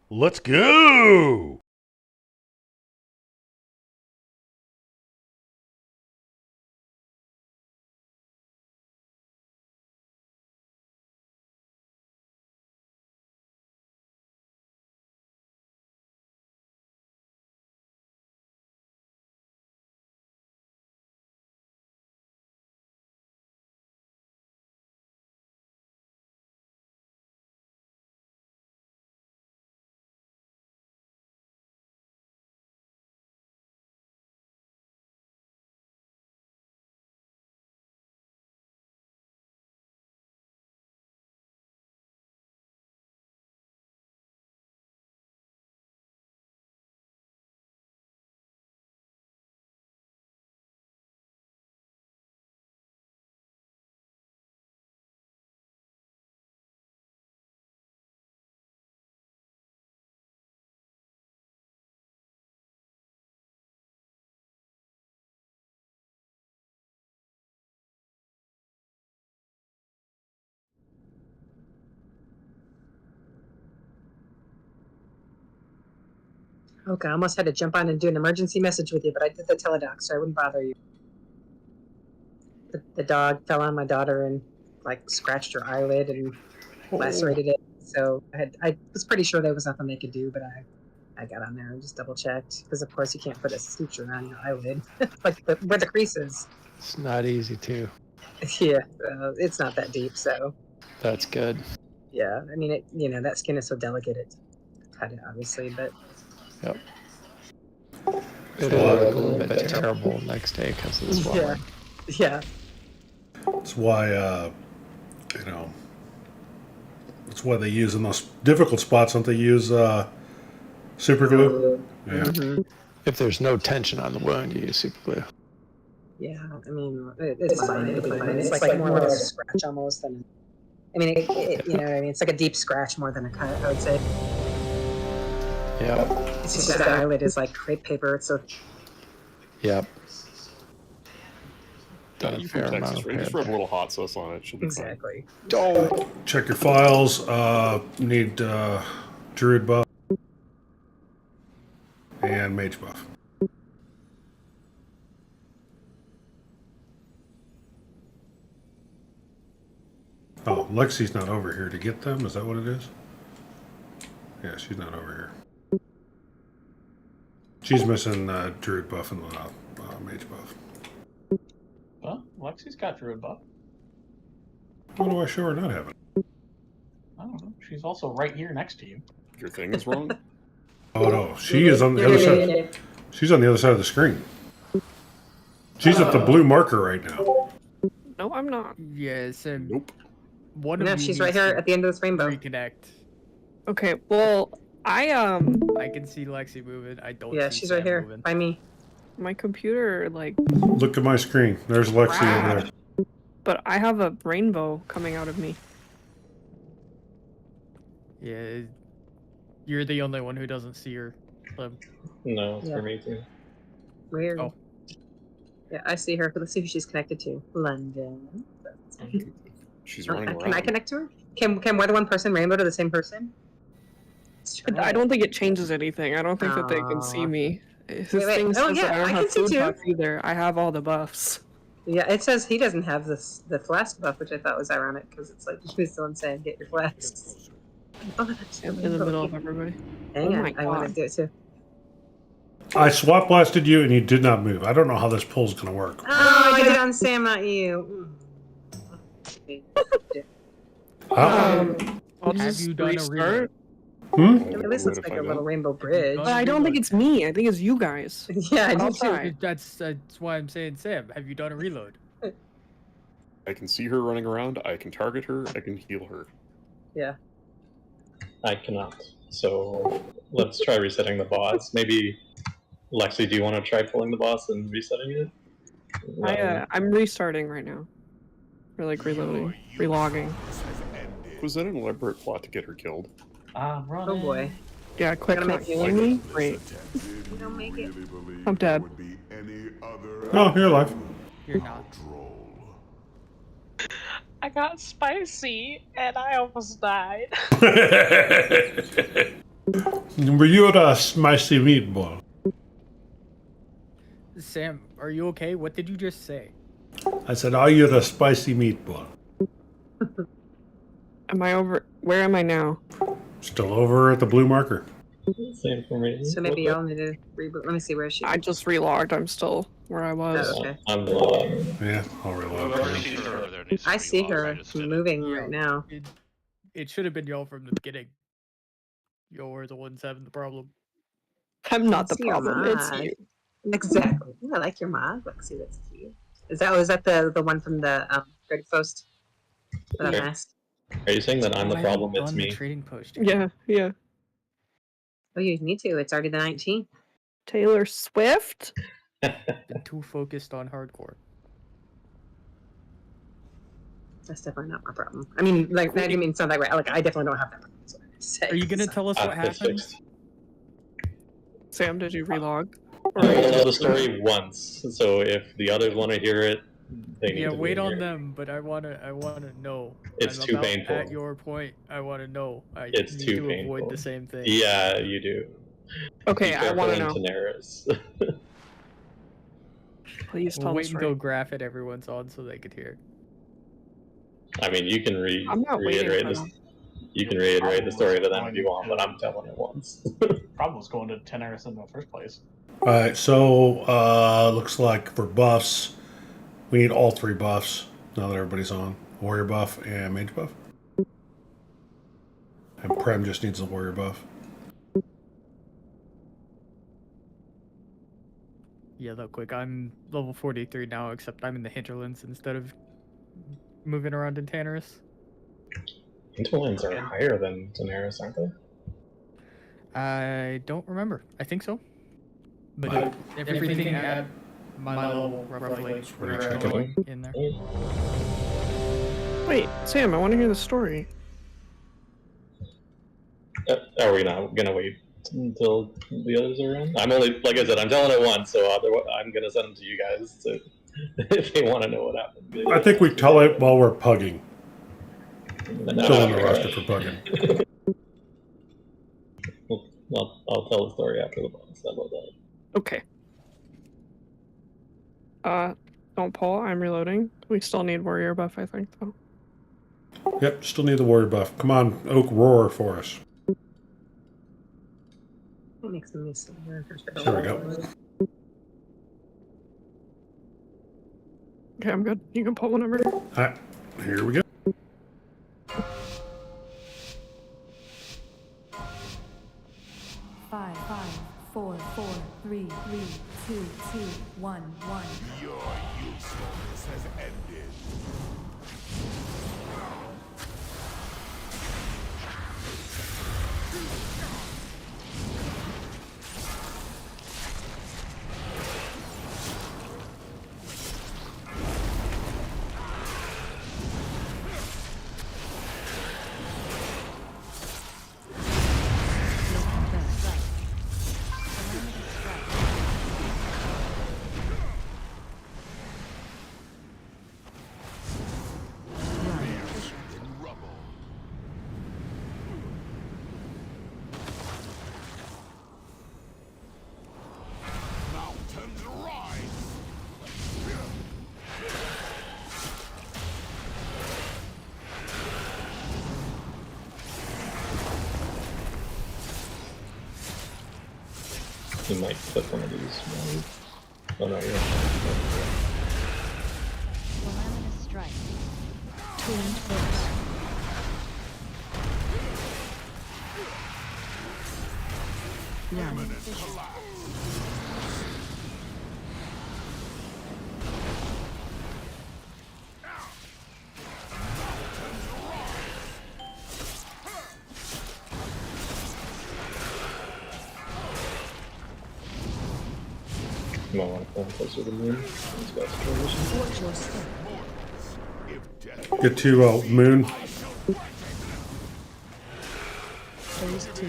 Let's go! Okay, I almost had to jump on and do an emergency message with you, but I did the teledoc, so I wouldn't bother you. The dog fell on my daughter and like scratched her eyelid and lacerated it. So I was pretty sure there was nothing they could do, but I got on there and just double checked because of course you can't put a suture on your eyelid like where the crease is. It's not easy too. Yeah, it's not that deep, so That's good. yeah. I mean, that skin is so delicate, it's cut it obviously, but Yep. It'll look a little bit terrible next day because of the swelling. Yeah. That's why, that's why they use in those difficult spots, don't they use super glue? Yeah. Mm-hmm. If there's no tension on the wound, you use super glue. Yeah, I mean, it's fine. It'll be fine. It's like more of a scratch almost than. I mean, you know what I mean? It's like a deep scratch more than a cut, I would say. Yep. It's just the eyelid is like crepe paper. It's so. Yep. Done a You fair can amount Texas of Ranger, just repair. rub a little hot sauce on it. She'll be Exactly. Oh, Check your files. You need Druid buff and Mage buff. Oh, Lexi's not over here to get them. Is that what it is? Yeah, she's not over here. She's missing Druid buff and Mage buff. Well, Lexi's got Druid buff. What do I show her not having? I don't know. She's also right here next to you. Your thing is wrong. Oh no, she is on the other side. She's on the other side of the screen. She's at the blue marker right now. No, I'm not. Yes, and Nope. one of No, you she's needs right here to at the end of this rainbow. reconnect. Okay, well, I can see Lexi moving. I don't. Yeah, see she's Sam right here moving. by me. my computer, like, Look at my screen. There's Lexi over there. but I have a rainbow coming out of me. Yeah, you're the only one who doesn't see her. No, it's Yeah. for me too. Weird. Oh. Yeah, I see her. Let's see who she's connected to. London. She's running around. Can I connect to her? Can more than one person rainbow to the same person? I don't think it changes anything. I don't think that they can see Aw. me. This Wait. thing Oh, says yeah, that I don't I have can see food too. buffs either. I have all the buffs. Yeah, it says he doesn't have the flask buff, which I thought was ironic because it's like he's still saying get your flasks. Oh, that's In the middle of everybody. Hang Oh on, my I want to God. do it too. I swap blasted you and you did not move. I don't know how this pull's gonna work. Oh, I did it on Sam, not you. I'll Have just you done a restart. At least looks like a little rainbow bridge. But I don't think it's me. I think it's you guys. Yeah, I do I'll too. try. That's why I'm saying, Sam. Have you done a reload? I can see her running around. I can target her. I can heal her. Yeah. I cannot. So let's try resetting the boss. Maybe Lexi, do you want to try pulling the boss and resetting it? I'm restarting right now. Or like reloading, relogging. Was that an elaborate plot to get her killed? Oh boy. Yeah, click Gotta not make- healing me. Great. You don't make it. I'm dead. Oh, you're alive. You're not. I got spicy and I almost died. Were you at a spicy meatball? Sam, are you okay? What did you just say? I said, are you at a spicy meatball? Am I over? Where am I now? Still over at the blue marker. Same for me. So maybe y'all need to reboot. Let me see where she. I just relogged. I'm still where I was. Oh, okay. I'm Yeah, I'll reload. Whoever Yeah. sees her over there needs to I see relog. her I just did it. moving Yeah. right now. It should have been y'all from the beginning. Y'all were the ones having the problem. I'm not the See your problem. It's mod. you. Exactly. Ooh, I like your mod. Lexi, that's cute. Was that the one from the Great Post? That I Yeah. asked. Are you saying that I'm the I haven't problem? It's done the me. trading post yet. Yeah, yeah. Oh, you need to. It's already the 19th. Taylor Swift? Been too focused on hardcore. That's definitely not my problem. I mean, like, I didn't mean it sound that way. Like, I definitely don't have that problem. That's what I meant to say. Are you gonna tell us what It's happened? fixed. Sam, did you relog? I will tell the story once, so if the others want to hear it, they need Yeah, to wait on hear it. them, but I wanna know. It's I'm too about painful. at your point. I wanna know. I It's need too to painful. avoid the same thing. Yeah, you do. Okay, Be I careful want to in know. Daenerys. Please We'll tell wait us until right. graph it everyone's on so they could hear. I mean, you can I'm not waiting reiterate for this. them. You can reiterate the story to them if you want, but I'm telling it once. Problem was going to Daenerys in the first place. All right, so looks like for buffs, we need all 3 buffs now that everybody's on. Warrior buff and mage buff. And Prem just needs a warrior buff. Yeah, look, quick. I'm level 43 now, except I'm in the hinterlands instead of moving around in Tannerus. Hinterlands are higher than Daenerys, aren't they? I don't remember. I think so. But everything at my level, roughly, We're are checking. going in there. Wait, Sam, I want to hear the story. Are we not gonna wait until the others are in? I'm only, like I said, I'm telling it once, so I'm gonna send them to you guys to, if they want to know what happened. I think we tell it while we're pugging. No, Still in the okay, roster right. for pugging. Well, I'll tell the story after the boss. How about that? Okay. Don't pull. I'm reloading. We still need warrior buff, I think, though. Yep, still need the warrior buff. Come on, Oak, roar for us. That makes me miss There we go. Okay, I'm good. You can pull whenever. All right, here we go. Five, 4, 4, 3, 3, 2, 2, 1, 1. Your usefulness has ended. You might click one of these. Oh no, you're Calamitous strike. Tuned first. Imminent collapse. You might want to come closer to the moon. It's got situation. Watch your step. Get to Moon. Phase 2.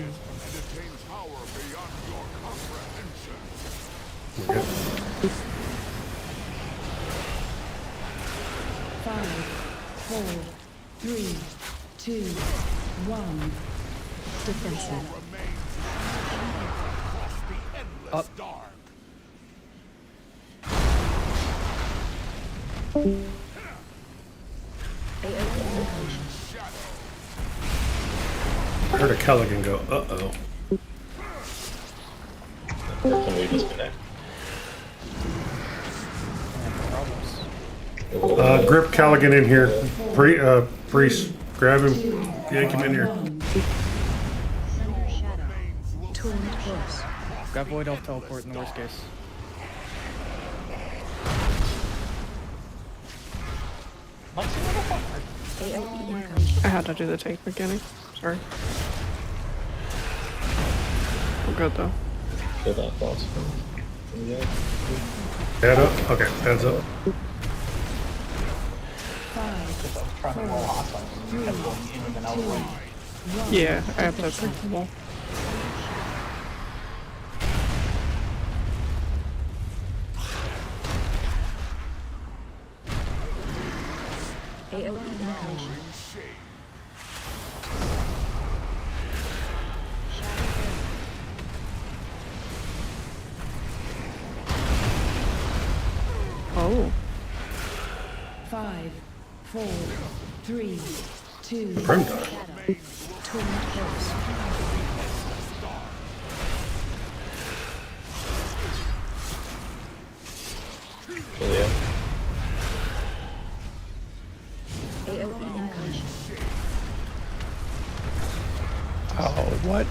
We're good. 5, 4, 3, 2, 1. Defensive. Up. dark. I heard a Callaghan go, uh-oh. Can we disconnect? Problems. Grip Callaghan in here. Priest, grab him. Yank him in here. Thunder Shadow. Tuned Horse. Got Void Elf teleport in the worst case. AoE incoming. I had to do the tank mechanic. Sorry. I'm good though. Kill that boss. Yeah. Head up. Okay, heads up. 5, Trying to roll hostile. Kept going in and out of range. 1. Yeah, I have to break the wall. AoE incoming. Oh. 5, 4, 3, 2. Prim Shadow. Tuned Horse. Julia. AoE incoming. Oh, what?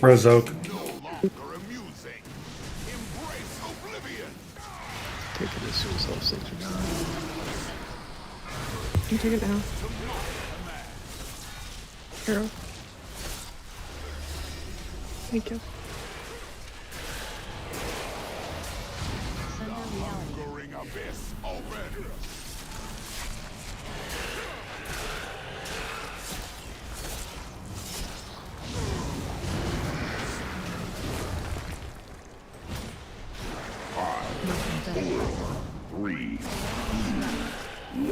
Res Oak. No longer amusing. Embrace oblivion. Taking this suicide signature down. You take it down. Hero. Thank you. Thunder Reality. Conquering abyss open. Synthetic. 3, 2,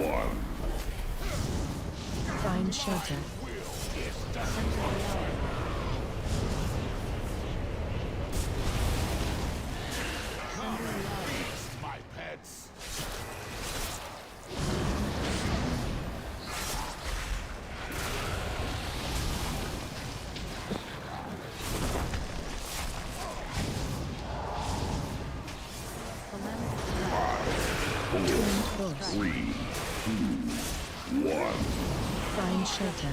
1. Find shelter. My pets. Tuned Horse. 3, 2, 1. Find shelter.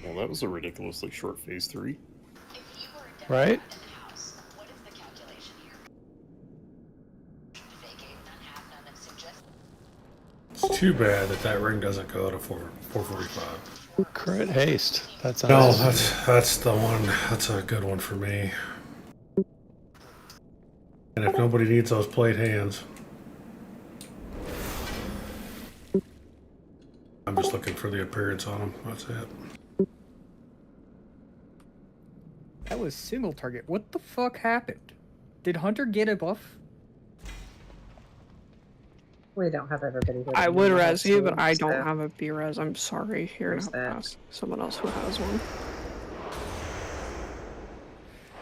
Well, that was a ridiculously short phase 3. Right? It's too bad that that ring doesn't go to 445. Crit haste. That's No, nice. that's the one. That's a good one for me. And if nobody needs those plate hands, I'm just looking for the appearance on them. That's it. That was single target. What the fuck happened? Did Hunter get a buff? We don't have everybody here. I that would knows res you, to, but I don't so- have a B res. I'm sorry. Here, Where's I'll that? pass someone else who has one.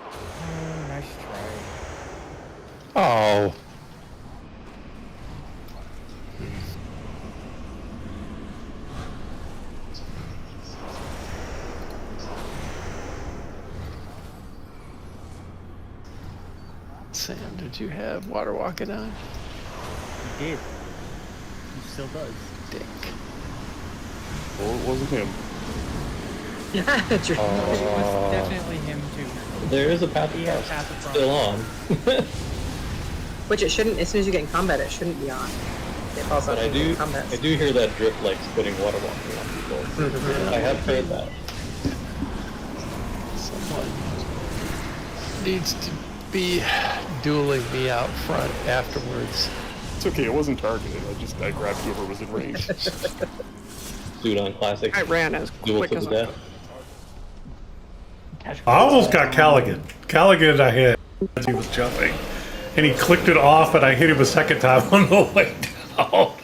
Oh, nice try. Oh. Sam, did you have water walking on? He did. He still does. Dick. Well, it wasn't him. True. It was definitely him too. There is a path He has across. path It's across. still on. Which it shouldn't. As soon as you get in combat, it shouldn't be on. It falls But off I when you get do, in combat. I do hear that drip likes putting water walking on people. I have heard that. Someone needs to be dueling me out front afterwards. It's okay, it wasn't targeted. I grabbed whoever was in range. Dude on classic. I ran as Duel quick to as the I death. could. I almost got Callaghan. Callaghan I hit as he was jumping. and he clicked it off, and I hit him a second time on the way down.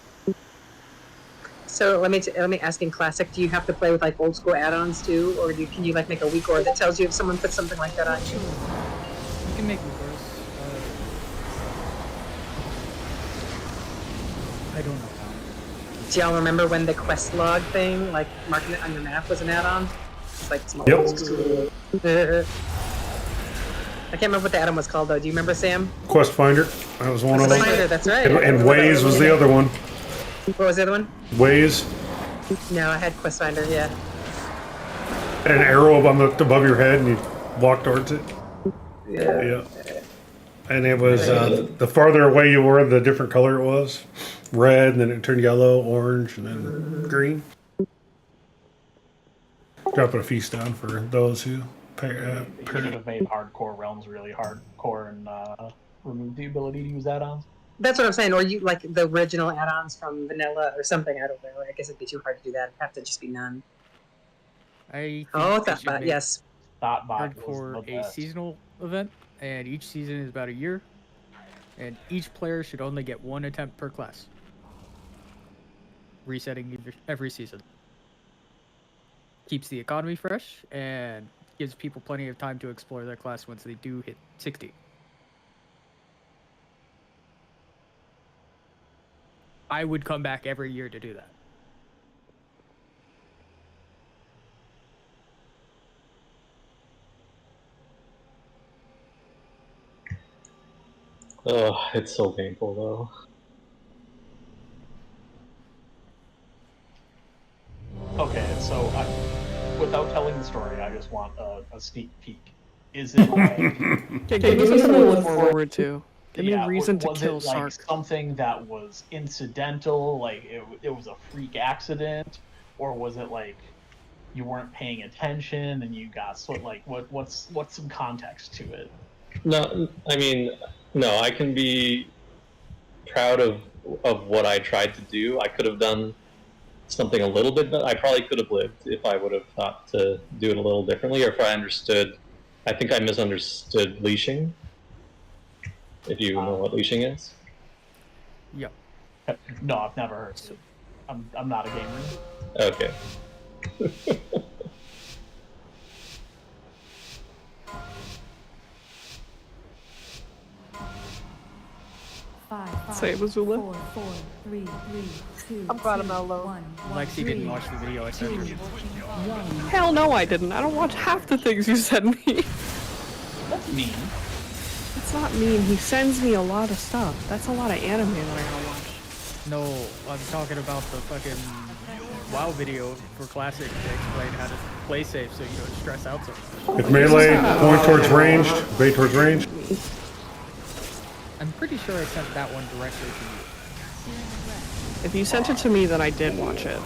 So let me ask in classic, do you have to play with like old school add-ons too, or can you like make a weak order that tells you if someone puts something like that on you? You can make reverse. I don't know how. Do y'all remember when the quest log thing, like marking it on your map, was an add-on? It's like some Yep. old school. I can't remember what the add-on was called though. Do you remember, Sam? Quest Finder. That was one of Quest them. Finder, that's right. And Waze was the other one. What was the other one? Waze. No, I had Quest Finder. Yeah. Had an arrow above your head, and you walk towards it. Yeah. Yeah. And it was the farther away you were, the different color it was. Red, and then it turned yellow, orange, and then green. Dropping a feast down for those who pay. You should have made hardcore realms really hardcore and removed the ability to use add-ons. That's what I'm saying. Or you like the original add-ons from vanilla or something. I don't know. I guess it'd be too hard to do that. It'd have to just be none. I think Oh, they should Thoughtbot. make Yes. Thoughtbot was hardcore the a best. seasonal event, and each season is about a year, and each player should only get one attempt per class. Resetting every season. Keeps the economy fresh and gives people plenty of time to explore their class once they do hit 60. I would come back every year to do that. Oh, it's so painful though. Okay, so without telling the story, I just want a sneak peek. Is it like... Okay, give me something to look forward to. Give me a reason to was kill it like Sark. something that was incidental, like it was a freak accident, or was it like you weren't paying attention and you got what's some context to it? No, I mean, no, I can be proud of what I tried to do. I could have done something a little bit, but I probably could have lived if I would have thought to do it a little differently, or if I understood. I think I misunderstood leashing. If you know what leashing is. Yep. No, I've never heard of it. I'm not a gamer. Okay. Five, Say it was Zula. 4, 4, 3, 3, 2, I'm glad I'm 2, not alone. 1, Lexi didn't watch the video I sent her. 2, 1. Hell no, I didn't. I don't watch half the things you send me. That's mean. It's not mean. He sends me a lot of stuff. That's a lot of anime that I gotta watch. No, I'm talking about the fucking WoW video for Classic to explain how to play safe so you don't stress out so much. If melee, point towards ranged, bait towards ranged. I'm pretty sure I sent that one directly to you. If you sent it to me, then I did watch it.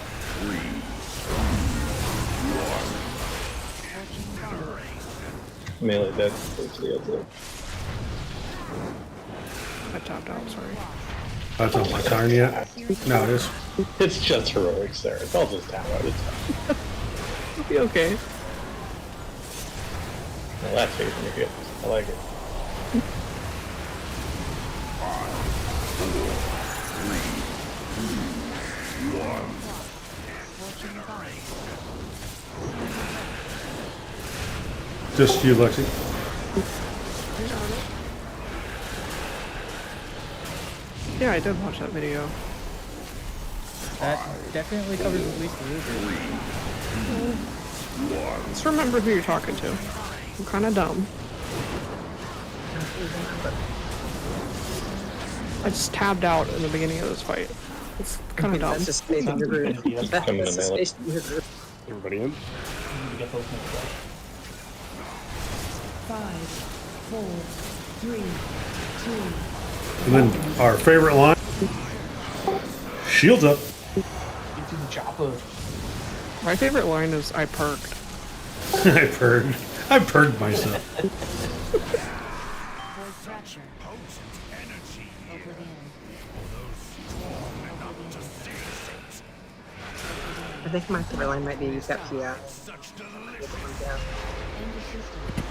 Melee dead. Towards the other. I tapped out, sorry. That's not my turn yet. No, it is. It's just heroics there. It's all just tap out. It'll be okay. Well, that's facing your good. I like it. Just you, Lexi. Yeah, I did watch that video. That definitely covers at least a little bit. Just remember who you're talking to. I'm kind of dumb. I just tabbed out in the beginning of this fight. It's kind of dumb. That's just spacing your group. That's just spacing your group. Everybody in? You need to get those notes right. 5, 4, 3, 2. And then our favorite line. Shields up. Get to the chopper. My favorite line is I perked. I purged myself. Void fracture. Oblivion. I think my favorite line might be you've got Pia. End assistance.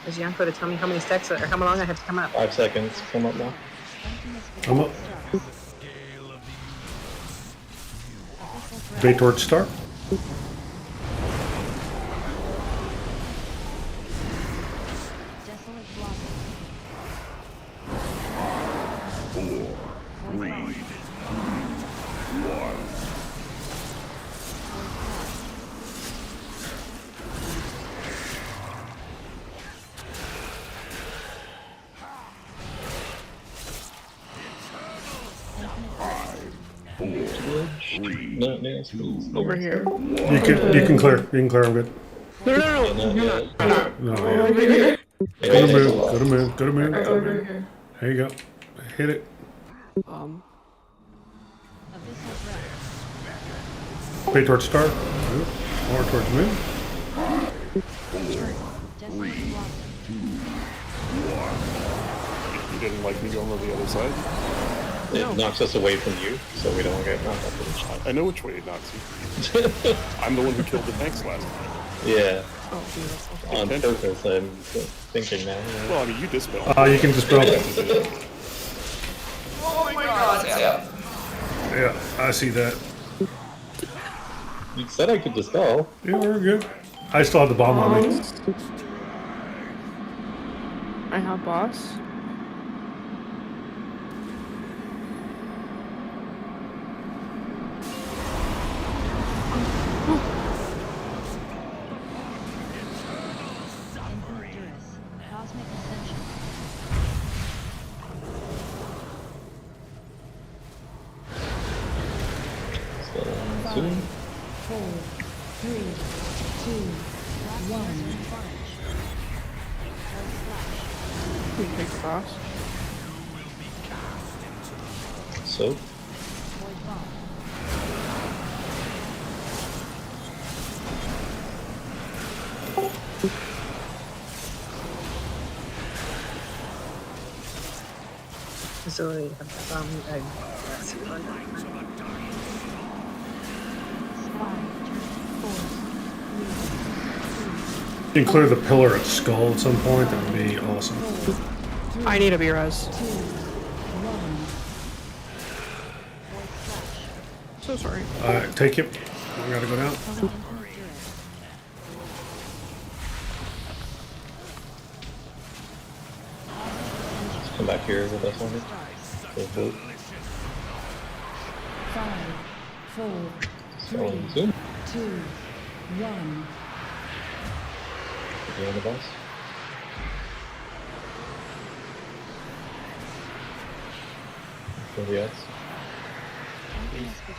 Is Yanko to tell me how many stacks or how long I have to come up? 5 seconds. Come up now. I'm up. Bay Torch start. No, nails, please. Over here. You can clear. You can clear. I'm good. No. Not yet. No. Over here. Go to move. Go to move. Go to move. Over here. There you go. Hit it. Bay Torch start. Move. More towards move. You didn't like me going on the other side? It knocks us away from you, so we don't get knocked up. I know which way it knocks you. I'm the one who killed the tanks last time. Yeah. Oh, On purpose, I'm thinking now. Well, I mean, you dispel. You can dispel. Oh my god, yeah. Yeah, I see that. You said I could dispel. Yeah, we're good. I still have the bomb on me. I have boss. Soon. 4, 3, 2, 1. We take the boss. So. So I have the bomb. I see one. 5, 4, 3, 2, You can clear the pillar at Skull at some point. That would be awesome. I need a B-res. 2, 1. So sorry. Take it. We gotta go down. Come back here with us on it. Go 5, 4, So 3, soon. 2, 1. You on the boss? Nobody else?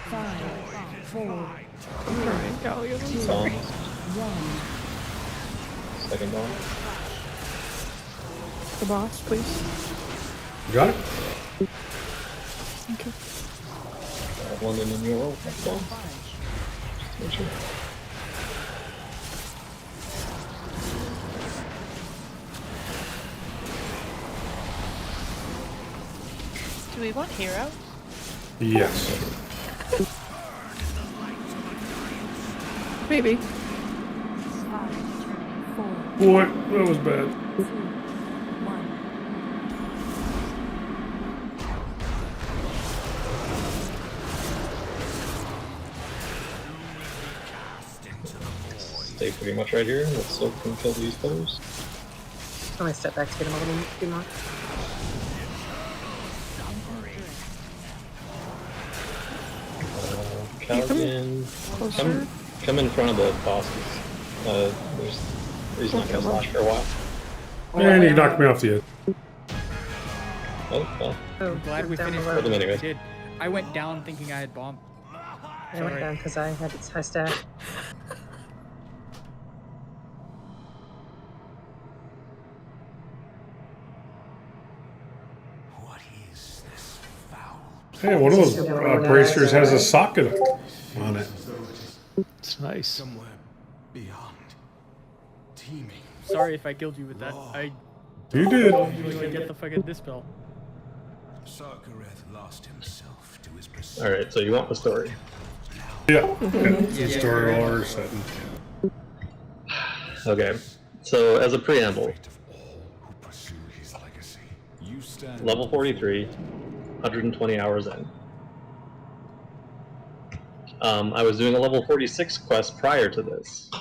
5, 4, I'm trying, Gallia. I'm 2, sorry. 1. Second bomb. The boss, please. You got it? Okay. London in your roll. Next bomb. Just make sure. Do we want hero? Yes. Maybe. 5, 4, Boy, that was bad. 2, 1. Stay pretty much right here. Let's soak and kill these pillars. I'm gonna step back to get him a little bit more. Calvin, Closer. come in front of the bosses. He's not gonna slash for a while. And you knocked me off the edge. Oh, well. Oh, I'm glad we down finished. below. Kill them what we anyways. did. I went down thinking I had bomb. I went down because I had its high stack. What is this foul? Hey, one of those bracers has a socket on it. It's nice. Somewhere beyond. Teeming. Sorry if I killed you with that. I You did. told you to get the fucking dispel. Sarkareth lost himself to his pursuit. Alright, so you want the story. Yeah. It's the story while we're setting. Okay, so as a preamble, You stand level 43, 120 hours in. I was doing a level 46 quest prior to this,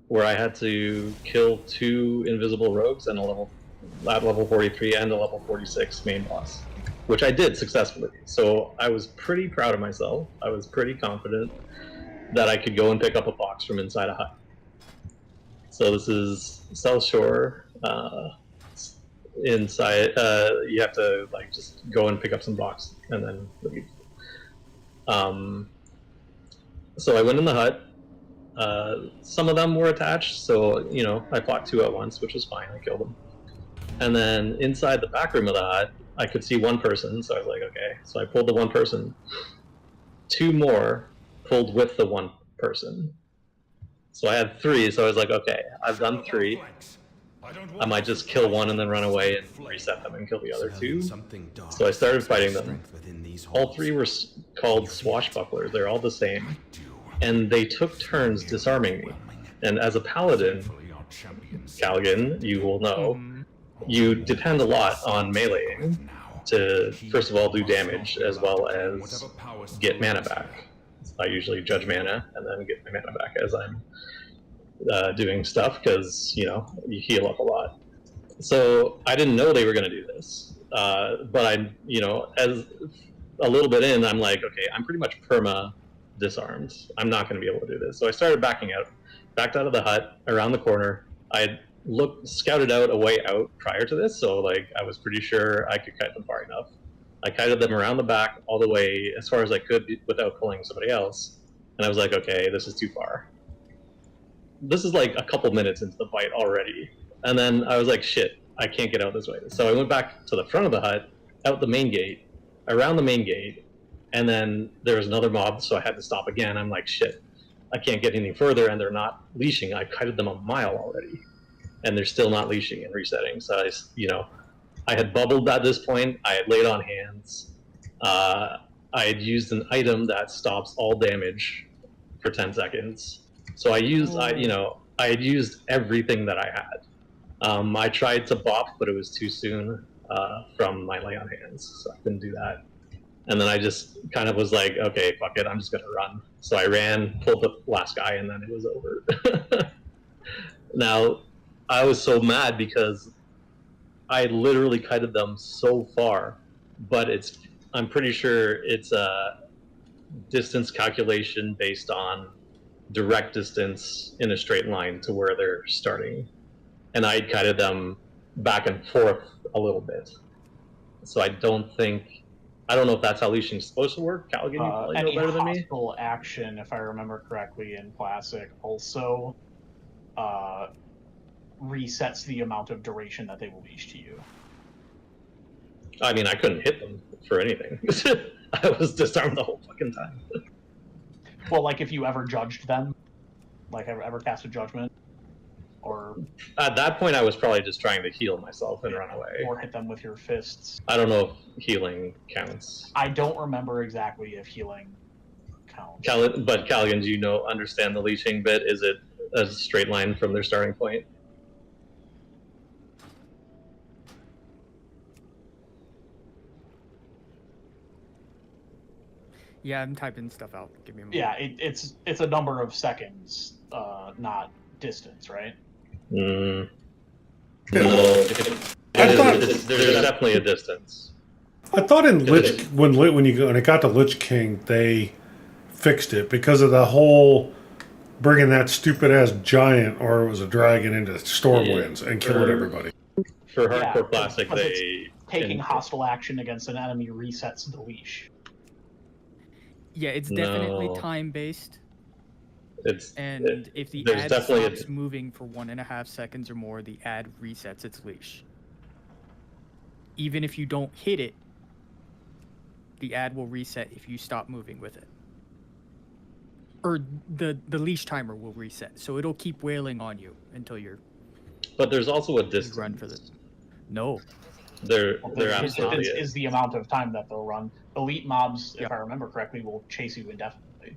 where I had to kill 2 invisible rogues and at level 43 and a level 46 main boss, which I did successfully. So I was pretty proud of myself. I was pretty confident that I could go and pick up a box from inside a hut. So this is South Shore. Inside, you have to like just go and pick up some box and then leave. So I went in the hut. Some of them were attached, so you know I fought 2 at once, which was fine. I killed them. And then inside the back room of the hut, I could see 1 person, so I was like, okay. So I pulled the 1 person. 2 more pulled with the 1 person. So I had 3, so I was like, okay, I've done 3. I might just kill 1 and then run away and reset them and kill the other 2. So I started fighting them. All 3 were called swashbucklers. They're all the same. And they took turns disarming me. And as a paladin, Callaghan, you will know, you depend a lot on meleeing to, first of all, do damage, as well as get mana back. I usually judge mana and then get my mana back as I'm doing stuff, because, you know, you heal up a lot. So I didn't know they were going to do this. But I, you know, as a little bit in, I'm like, okay, I'm pretty much perma disarmed. I'm not going to be able to do this. So I started backing out, backed out of the hut, around the corner. I had scouted out a way out prior to this, so like I was pretty sure I could kite them far enough. I kited them around the back all the way as far as I could without pulling somebody else. And I was like, okay, this is too far. This is like a couple minutes into the fight already. And then I was like, shit, I can't get out this way. So I went back to the front of the hut, out the main gate, around the main gate, and then there was another mob, so I had to stop again. I'm like, shit, I can't get any further, and they're not leashing. I kited them a mile already, and they're still not leashing and resetting. So I had bubbled at this point. I had laid on hands. I had used an item that stops all damage for 10 seconds. So I had used everything that I had. I tried to bop, but it was too soon from my lay on hands, so I couldn't do that. And then I just kind of was like, okay, fuck it, I'm just gonna run. So I ran, pulled the last guy, and then it was over. Now, I was so mad because I literally kited them so far, but I'm pretty sure it's a distance calculation based on direct distance in a straight line to where they're starting. And I kited them back and forth a little bit. So I don't know if that's how leashing is supposed to work. Callaghan, you probably know better than me. Any hostile action, if I remember correctly, in Classic also resets the amount of duration that they will leash to you. I mean, I couldn't hit them for anything. I was disarmed the whole fucking time. Well, like if you ever judged them, like ever cast a judgment, or at that point, I was probably just trying to heal myself and run away, or hit them with your fists. I don't know if healing counts. I don't remember exactly if healing counts. But Callaghan, do you understand the leashing bit? Is it a straight line from their starting point? Yeah, I'm typing stuff out. Give me a moment. Yeah, it's a number of seconds, not distance, right? No. There's definitely a distance. I thought in when it got to Lich King, they fixed it because of the whole bringing that stupid ass giant, or it was a dragon, into Stormwinds and killing everybody. For Hardcore Classic, taking hostile action against an enemy resets the leash. Yeah, it's definitely time-based. If the ad stops moving for 1.5 seconds or more, the ad resets its leash. Even if you don't hit it, the ad will reset if you stop moving with it. Or the leash timer will reset, so it'll keep wailing on you until you're... But there's also a distance. Run for this. No. There absolutely is the amount of time that they'll run. Elite mobs, if I remember correctly, will chase you indefinitely.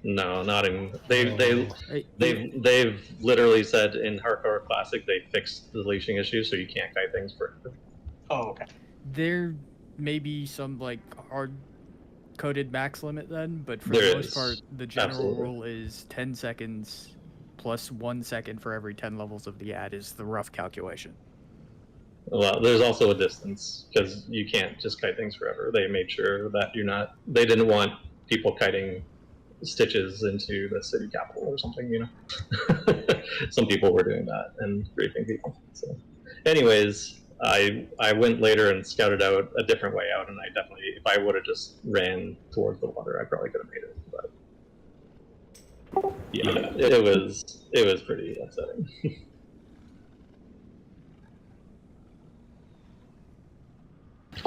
No, not in. They've literally said in Hardcore Classic they fixed the leashing issue, so you can't kite things forever. Oh, okay. There may be some like hard coded max limit then, but for There the most is. part, the general Absolutely. rule is 10 seconds plus 1 second for every 10 levels of the ad is the rough calculation. Well, there's also a distance because you can't just kite things forever. They made sure that you're not. They didn't want people kiting stitches into the city capital or something. You know, some people were doing that and raping people. So, anyways, I went later and scouted out a different way out, and I definitely, if I would have just ran towards the water, I probably could have made it. But yeah, it was pretty upsetting.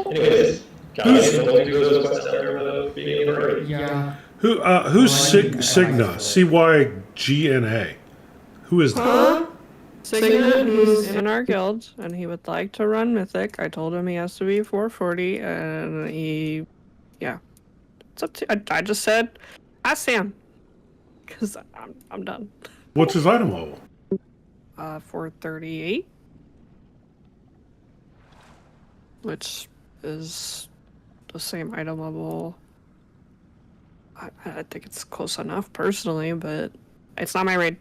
Anyways, guys, don't do those quests down there without being in a hurry. Yeah. Who's Cygna? Cygna. Who is that? Huh? Signet, who's in our guild, and he would like to run Mythic. I told him he has to be 440, and yeah. It's up to, I just said, ask Sam, because I'm done. What's his item level? 438, which is the same item level. I think it's close enough personally, but it's not my raid.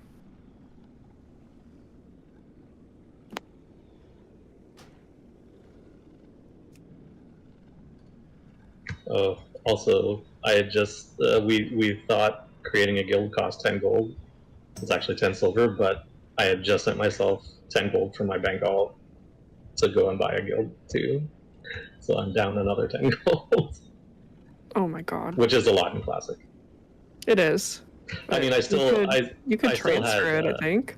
Oh, also, I had just we thought creating a guild cost 10 gold. It's actually 10 silver, but I had just sent myself 10 gold from my bank vault to go and buy a guild too. So I'm down another 10 gold. Oh my god. Which is a lot in Classic. It is. I mean, I still you could I still transfer had, it. I think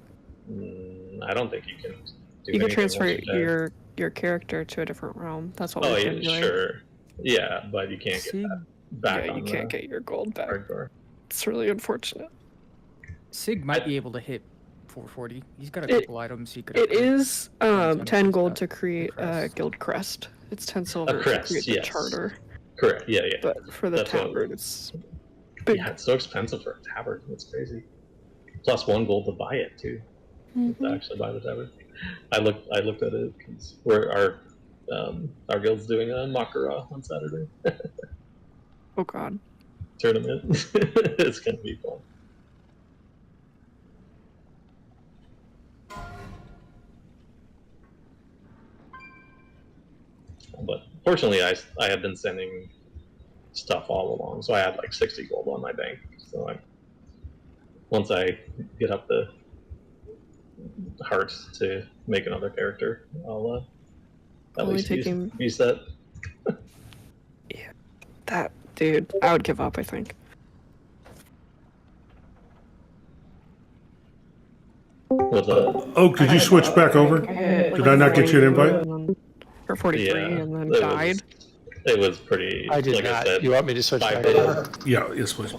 I don't think you can. Do you can anything transfer once you're dead. your character to a different realm. That's what Oh we've yeah, been doing. sure. Yeah, but you can't get that back. Yeah, on you can't get your gold back. Hardcore. It's really unfortunate. Sig might be able to hit 440. He's got a couple items he could. It is 10 gold to create a guild crest. It's 10 silver A crest, to create the yes. charter. Correct. Yeah, yeah. But for the That's what- tabard, it's big. Yeah, it's so expensive for a tabard. It's crazy. Plus 1 gold to buy it too. Mm-hmm. To actually buy the tabard. I looked at it because our guild's doing a Makara on Saturday. Oh god. Tournament. It's gonna be fun. But fortunately, I had been sending stuff all along, so I had like 60 gold on my bank. So once I get up the heart to make another character, I'll at Only least taking- use that. Yeah, that dude, I would give up. I think. What's up? Oh, could you switch back over? Did I not get you an invite? Or 43, Yeah, and then it died. It was pretty. I did like not. I said, You want me to switch 5 back days. over? Yeah, yes, please.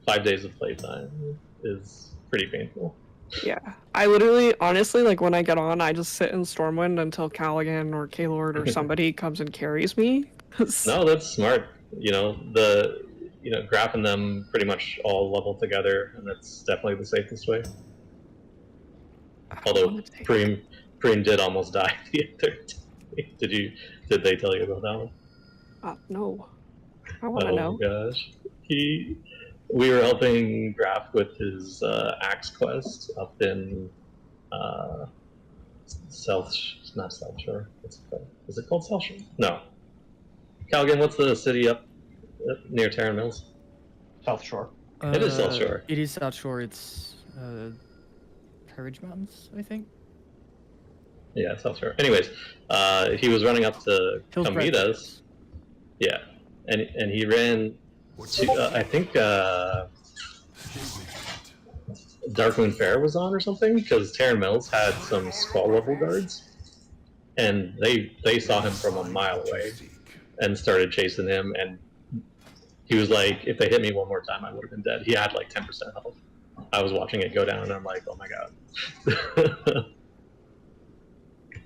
5 days of playtime is pretty painful. Yeah, I literally, honestly, like when I get on, I just sit in Stormwind until Callaghan or Kaylord or somebody comes and carries me. No, that's smart. Graphing them pretty much all level together, and that's definitely the safest way. Although Preem did almost die the other day. Did they tell you about that one? No. I want to know. Oh my gosh. We were helping Graph with his axe quest up in not South Shore. What's it called? Is it called South Shore? No. Callaghan, what's the city up near Terran Mills? South Shore. It is South Shore. It is South Shore. It's Courage Mountains, I think. Yeah, South Shore. Anyways, he was running up to come meet us. Yeah, and he ran to, I think Darkmoon Fair was on or something, because Terran Mills had some Skull level guards, and they saw him from a mile away and started chasing him, and he was like, if they hit me one more time, I would have been dead. He had like 10% health. I was watching it go down, and I'm like, oh my god.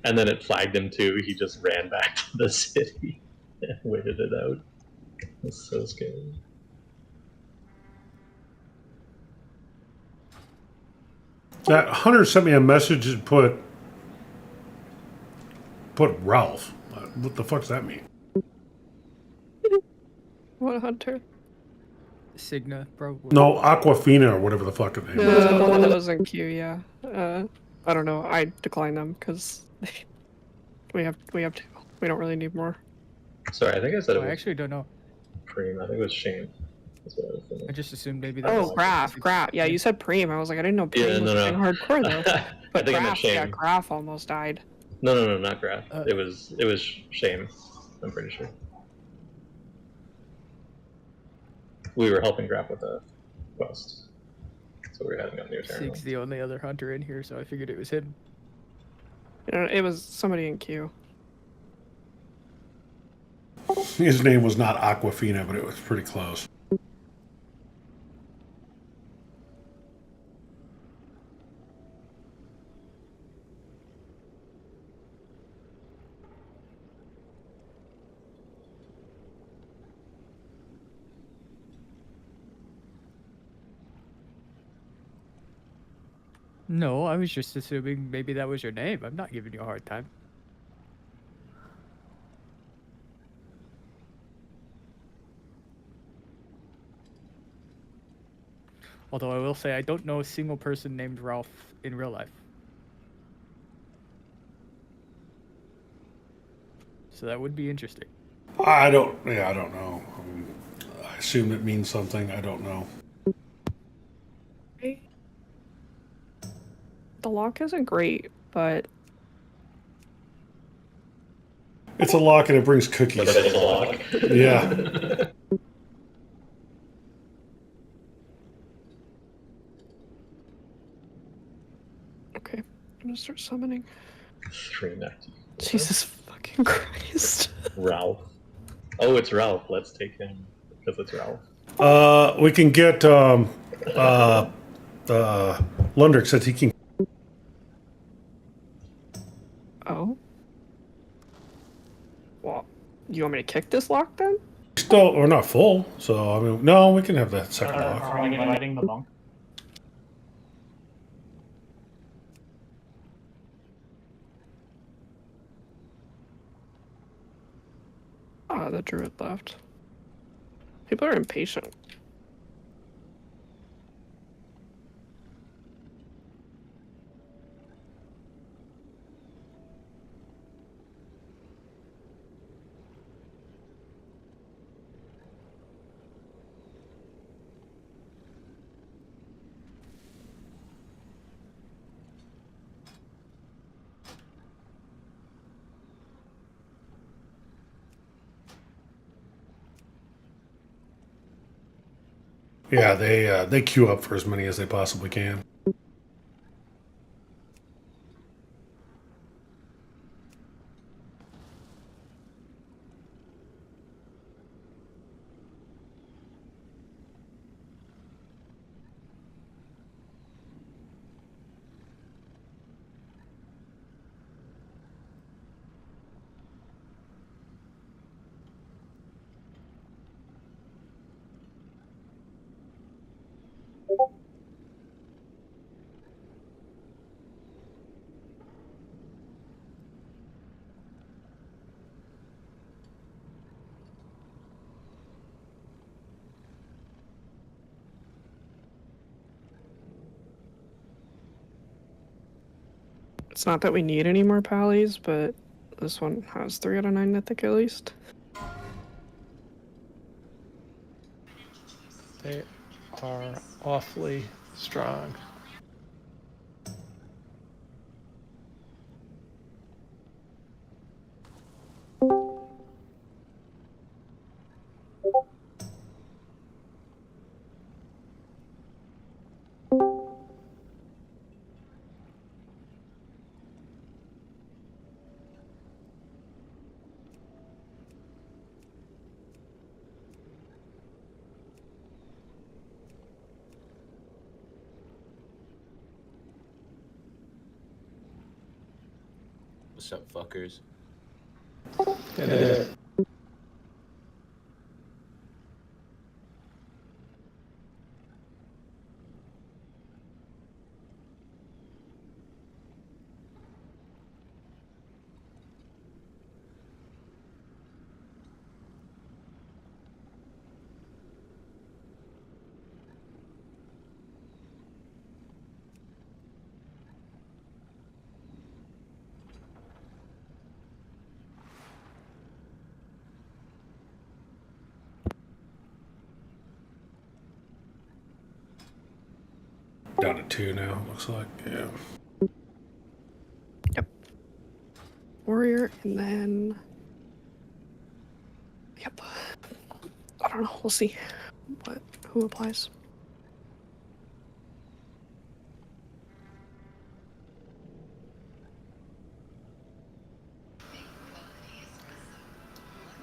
And then it flagged him too. He just ran back to the city and waited it out. It's so scary. That Hunter sent me a message and put Ralph. What the fuck does that mean? What hunter? Signa, probably. No, Aquafina or whatever the fuck it is. The one that was in queue, yeah. I don't know. I declined them because we have two. We don't really need more. Sorry, I think I said it was I actually don't know. Preem. I think it was Shane. That's what I was thinking. I just assumed maybe that Oh, was Graph. Yeah, you said Preem. I was like, I didn't know Preem was playing hardcore though. But I think I meant Graph, Shane. yeah, Graph almost died. No, not Graph. It was Shane. I'm pretty sure. We were helping Graph with a quest, so we were heading up near Terran. Sig's the only other hunter in here, so I figured it was him. It was somebody in queue. His name was not Aquafina, but it was pretty close. No, I was just assuming maybe that was your name. I'm not giving you a hard time. Although I will say I don't know a single person named Ralph in real life. So that would be interesting. I don't know. I assume it means something. I don't know. The lock isn't great, but it's a lock and it brings cookies. But it's a lock. Yeah. okay. I'm gonna start summoning. 3-necked. Jesus fucking Christ. Ralph. Oh, it's Ralph. Let's take him because it's Ralph. We can get Lundrick says he can. Oh. Well, you want me to kick this lock then? Still, we're not full, so I mean, no, we can have that second lock. Are we inviting the monk? Ah, the druid left. People are impatient. Yeah, they queue up for as many as they possibly can. It's not that we need any more pallies, but this one has 3 out of 9 mythic at least. They are awfully strong. What's up, fuckers? Yeah. 2 now, looks like. Yeah. Yep. Warrior, and then... Yep. I don't know. We'll see who applies.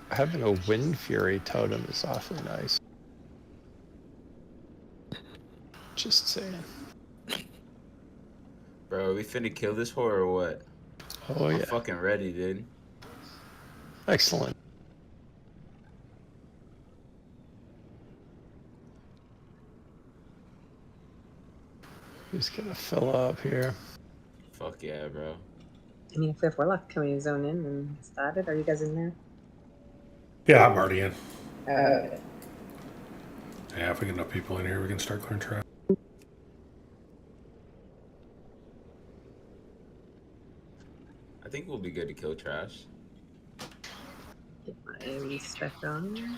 Having a Wind Fury totem is awfully nice. Just saying. Bro, we finna kill this whore or what? Oh, I'm yeah. fucking ready, dude. Excellent. Just gonna fill up here. Fuck yeah, bro. I mean, if we have Warlock, can we zone in and get started? Are you guys in there? Yeah, I'm already in. Okay. Yeah, if we get enough people in here, we can start clearing trash. I think we'll be good to kill trash. Get my respec on.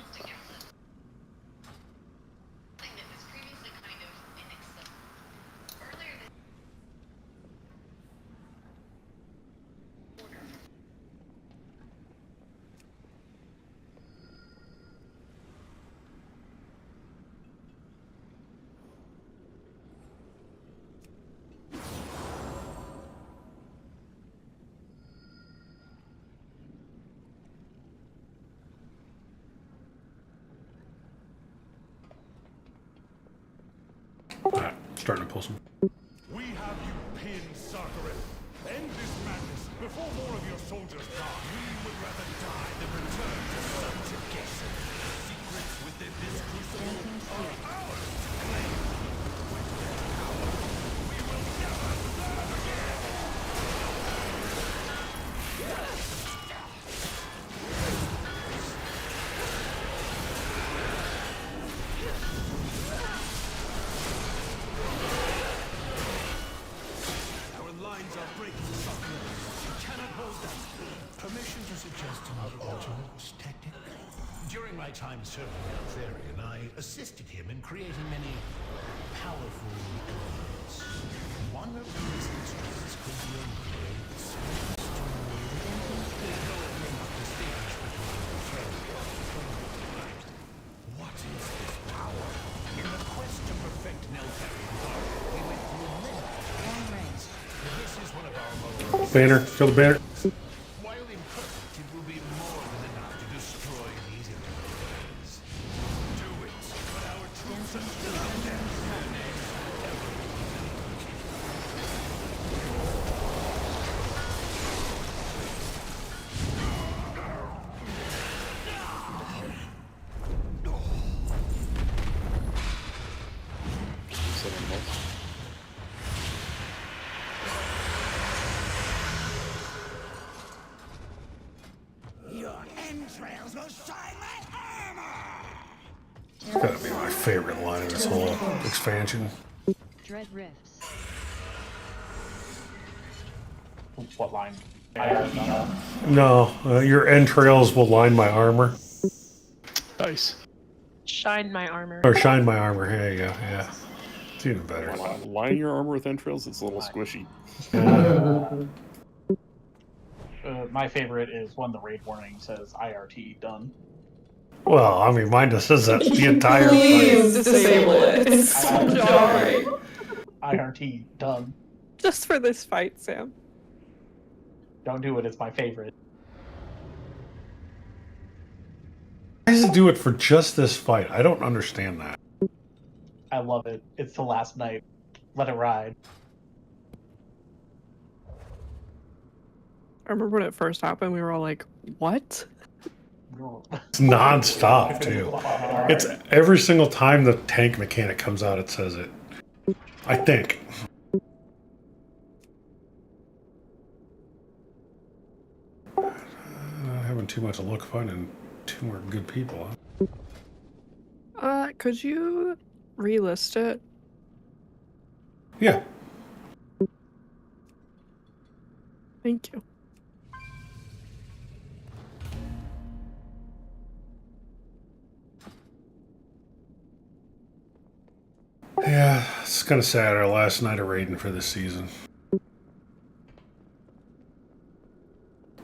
Alright, starting to pull some. We have you pinned, Sarkareth. End this madness before more of your soldiers die. We would rather die than return to subjugation. Secrets within this crucible are ours to claim. With their power, we will never serve again. Our lines are breaking, Sarkareth. You cannot hold them. Permission to suggest another alternate tactic? During my time serving Eltharion, I assisted him in creating many powerful elements. One of these instruments could be a great source to though it may not distinguish between Eltharion and Right. What is this power? In the quest to perfect Neltharion's art, we went through many ranks. This is one of our most... Banner, kill the banner. While imperfect, it will be more than enough to destroy these interfaces. Do it, but our troops are still out there. Their names will ever Your entrails will shine like armor! It's gotta be my favorite line in this whole expansion. Dread Rifts. What line? No, your entrails will line my armor. Nice. Shine my armor. Or shine my armor. There you go. Yeah. It's even better. Line your armor with entrails, it's a little squishy. My favorite is when the raid warning says IRT done. Well, I mean, mine just says that the entire Please thing. disable it. It's so jarring. IRT done. Just for this fight, Sam. Don't do it. It's my favorite. Why does it do it for just this fight? I don't understand that. I love it. It's the last night. Let it ride. I remember when it first happened, we were all like, what? It's non-stop, too. It's every single time the tank mechanic comes out, it says it. I think. Having too much luck finding two more good people, huh? Could you relist it? Yeah. Thank you. Yeah, kind of sad. Our last night of raiding for this season.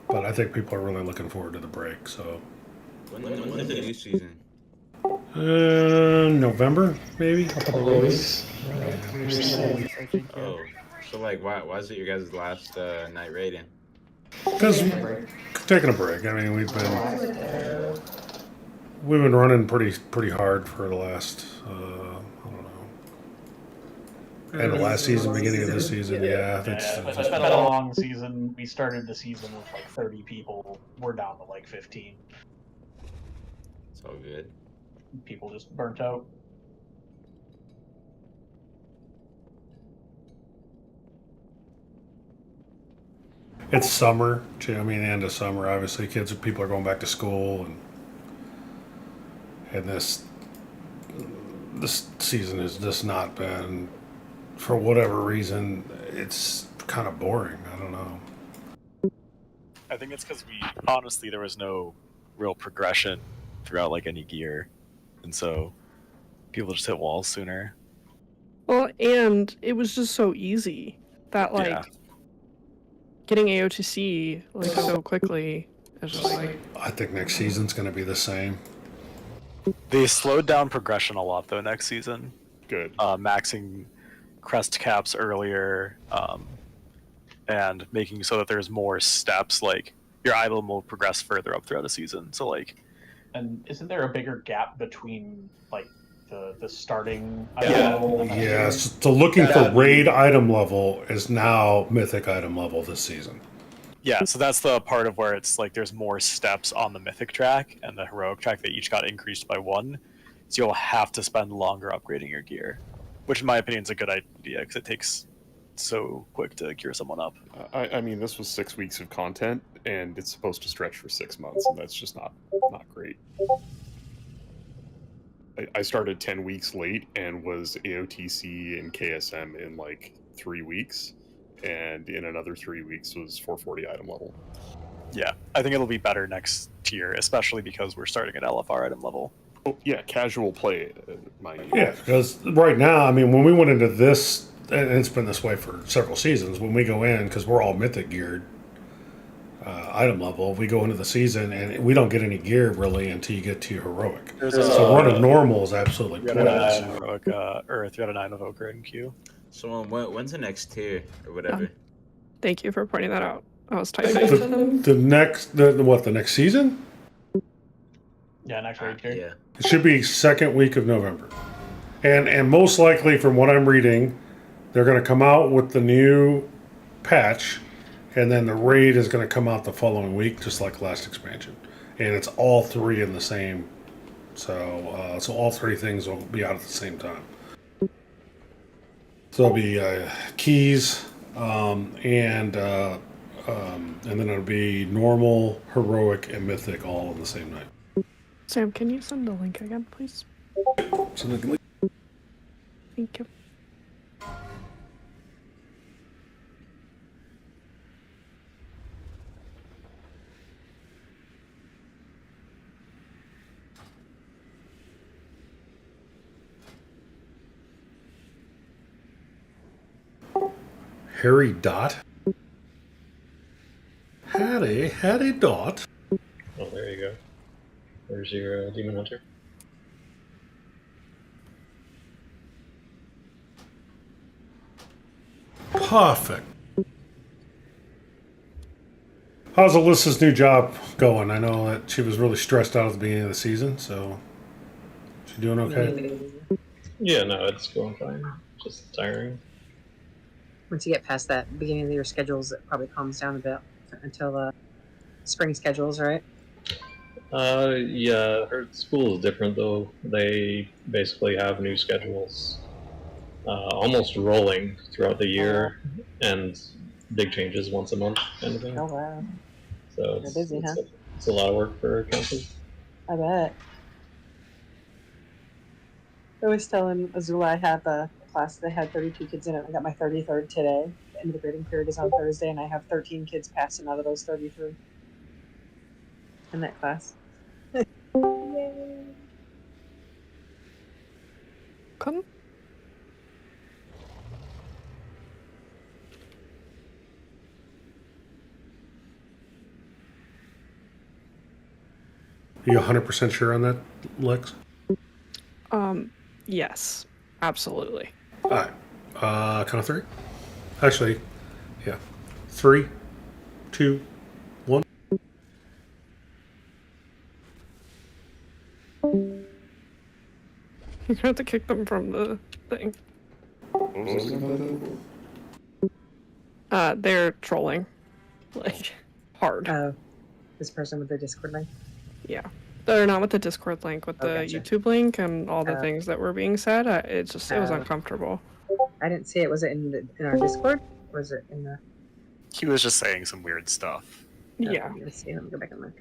But I think people are really looking forward to the break. So. When's the new season? November, maybe. Couple of weeks. Oh, so like, why is it your guys' last night raiding? Because taking a break. I mean, we've been running pretty hard for the last I don't know. End of last season, beginning of this season. Yeah, it's been a long season. We started the season with like 30 people. We're down to like 15. It's all good. People just burnt out. It's summer too. I mean, the end of summer. Obviously, people are going back to school, and this season has just not been, for whatever reason, it's kind of boring. I don't know. I think it's because honestly there was no real progression throughout like any gear, and so people just hit walls sooner. Well, and it was just so easy that getting AOTC like so quickly is just like. I think next season's going to be the same. They slowed down progression a lot though next season. Good. Maxing crest caps earlier, and making so that there's more steps. Like your item will progress further up throughout the season. So like. And isn't there a bigger gap between like the starting item level? Yes. So looking for raid item level is now mythic item level this season. Yeah, so that's the part of where it's like there's more steps on the mythic track and the heroic track. They each got increased by 1, so you'll have to spend longer upgrading your gear, which in my opinion is a good idea because it takes so quick to gear someone up. I mean, this was 6 weeks of content, and it's supposed to stretch for 6 months, and that's just not great. I started 10 weeks late and was AOTC and KSM in like 3 weeks, and in another 3 weeks was 440 item level. Yeah, I think it'll be better next tier, especially because we're starting at LFR item level. Oh, yeah, casual play, mind you. Yeah, because right now, I mean, when we went into this, and it's been this way for several seasons, when we go in, because we're all mythic geared, item level, we go into the season and we don't get any gear really until you get to heroic. So running normal is absolutely pointless. Heroic, or 3 out of 9 of Ochre and Q. So when's the next tier or whatever? Thank you for pointing that out. I was typing to them. The next season? Yeah, next raid tier. Yeah. It should be second week of November. And most likely, from what I'm reading, they're going to come out with the new patch, and then the raid is going to come out the following week, just like last expansion. And it's all 3 in the same. So all 3 things will be out at the same time. So it'll be keys, and then it'll be normal, heroic, and mythic all on the same night. Sam, can you send the link again, please? Send the link. Thank you. Harry Dot. Hattie Dot. Oh, there you go. There's your Demon Hunter. Perfect. How's Alyssa's new job going? I know that she was really stressed out at the beginning of the season, so she doing okay? Yeah, no, it's going fine. Just tiring. Once you get past that beginning of the year schedules, it probably calms down a bit until spring schedules, right? Yeah, her school is different though. They basically have new schedules, almost rolling throughout the year, and big changes once a month kind of thing. Oh wow! So They're busy, huh? it's a lot of work for counselors. I bet. I was telling Azula I have a class that had 32 kids in it. I got my 33rd today. The end of the grading period is on Thursday, and I have 13 kids passing out of those 33 in that class. Come. you 100% sure on that, Lex? Yes, absolutely. All right. Count of three. Actually, yeah. 3, 2, 1. You're gonna have to kick them from the thing. They're trolling. Like, hard. This person with the Discord link? Yeah. They're not with the Discord link, with the gotcha. YouTube link and all the things that were being said. It was uncomfortable. I didn't see it. Was it in our Discord? Or was it in the... He was just saying some weird stuff. Yeah. Let's see. Let me go back and look.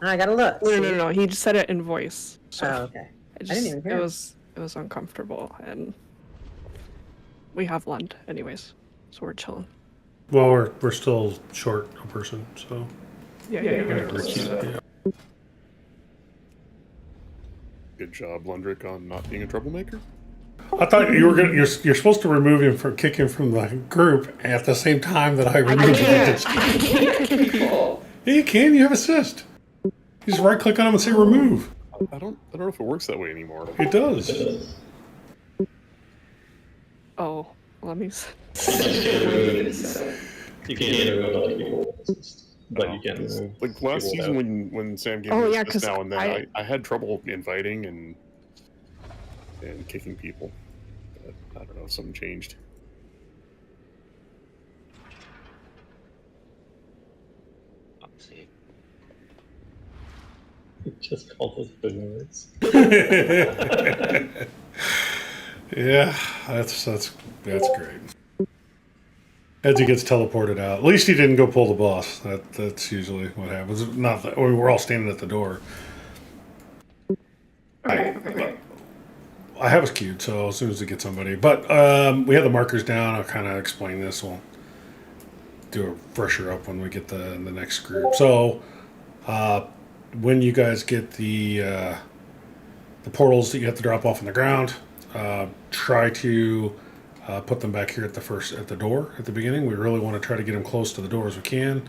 Oh, I gotta look. No. He just said it in voice. So okay. I didn't even hear it was uncomfortable, and we have Lund anyways, so we're chilling. Well, we're still short a person, so Yeah. Good job, Lundrick, on not being a troublemaker. I thought you were gonna. You're supposed to remove him from kick him from the group at the same time that I removed him. Yeah, you can. You have assist. You just right click on him and say remove. I don't know if it works that way anymore. It does. Oh, let me. You can't remove other people, but you can remove. Like last season when Sam gave me this now and then, I had trouble inviting and kicking people. But I don't know if something changed. Just call those boomers. Yeah, that's great. As he gets teleported out. At least he didn't go pull the boss. That's usually what happens. Not that we were all standing at the door. I have us queued, so as soon as we get somebody. But we have the markers down. I'll kind of explain this. We'll do a fresher up when we get the next group. So when you guys get the portals that you have to drop off on the ground, try to put them back here at the door at the beginning. We really want to try to get them close to the door as we can.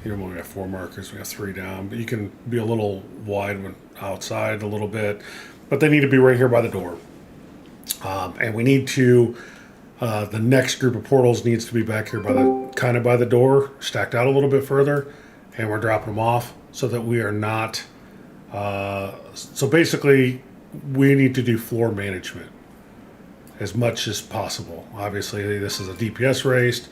Here we have 4 markers. We have 3 down, but you can be a little wide when outside a little bit. But they need to be right here by the door. And we need to. The next group of portals needs to be back here by the door, stacked out a little bit further, and we're dropping them off so that we are not. So basically, we need to do floor management as much as possible. Obviously, this is a DPS race,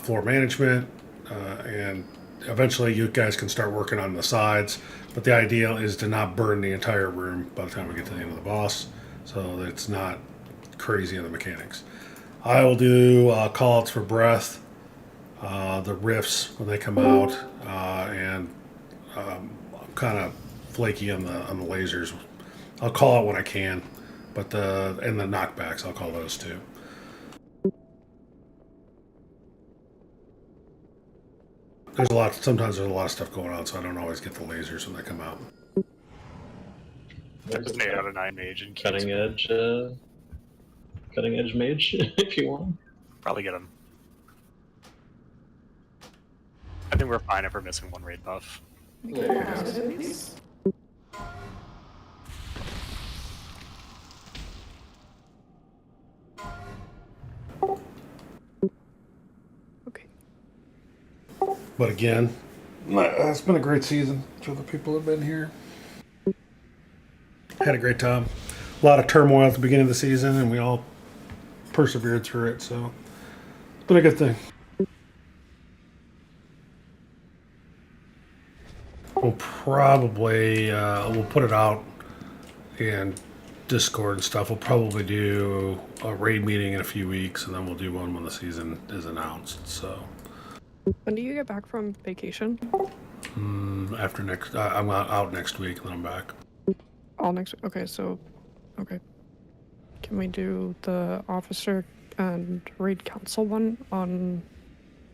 floor management, and eventually you guys can start working on the sides. But the ideal is to not burn the entire room by the time we get to the end of the boss, so that it's not crazy in the mechanics. I will do call-outs for breath, the riffs when they come out, and I'm kind of flaky on the lasers. I'll call out when I can. But the knockbacks, I'll call those too. Sometimes there's a lot of stuff going on, so I don't always get the lasers when they come out. There's an 8 out of 9 mage and cutting edge mage if you want. Probably get him. I think we're fine if we're missing 1 raid buff. But again, it's been a great season for the people that have been here. Had a great time. A lot of turmoil at the beginning of the season, and we all persevered through it, so it's been a good thing. We'll probably, we'll put it out in Discord and stuff. We'll probably do a raid meeting in a few weeks, and then we'll do one when the season is announced, so... When do you get back from vacation? After next, I'm out next week, and then I'm back. All next week. Okay, so, okay. Can we do the officer and raid council one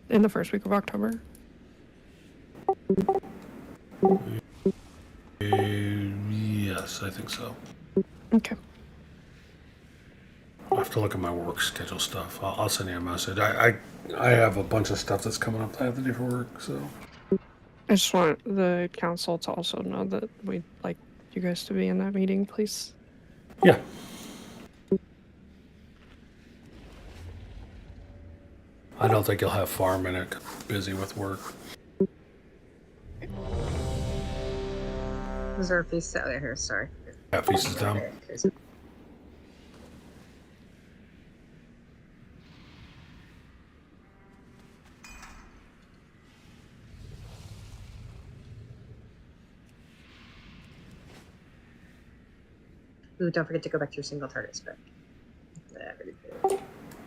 in the first week of October? Yes, I think so. Okay. I have to look at my work schedule stuff. I'll send you a message. I have a bunch of stuff that's coming up that I have to do for work, so. I just want the council to also know that we'd like you guys to be in that meeting, please. Yeah. I don't think you'll have farm in it. Busy with work. Was there a feast out here? Sorry. Yeah, feast is down. Okay. Ooh, don't forget to go back to your single target spec.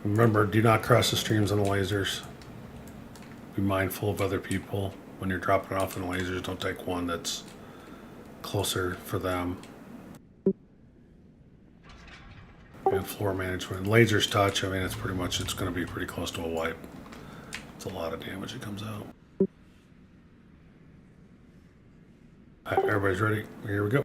Remember, do not cross the streams on the lasers. Be mindful of other people. When you're dropping off in the lasers, don't take one that's closer for them. And floor management. Lasers touch, I mean, it's going to be pretty close to a wipe. It's a lot of damage that comes out. All right, everybody's ready? Here we go.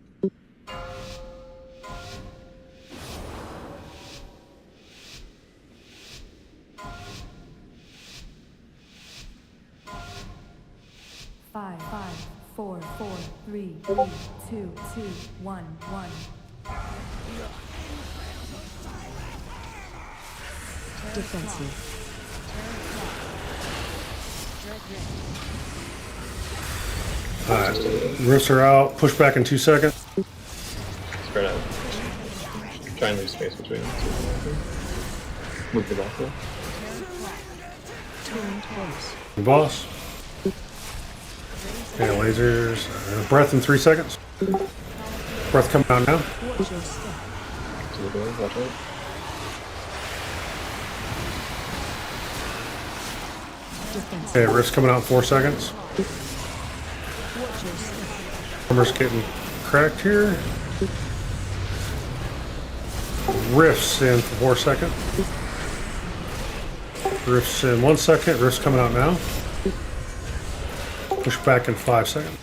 Five, 4, 3, 2, 1. Defensive. Alright, rifts are out. Push back in 2 seconds. Spread out. Try and leave space between them. Move the boss there. Boss. Okay, lasers. Breath in 3 seconds. Breath coming out now. To the door, watch out. Okay, rift's coming out in 4 seconds. Armor's getting cracked here. Rifts in 4 seconds. Rifts in 1 second. Rifts coming out now. Push back in 5 seconds.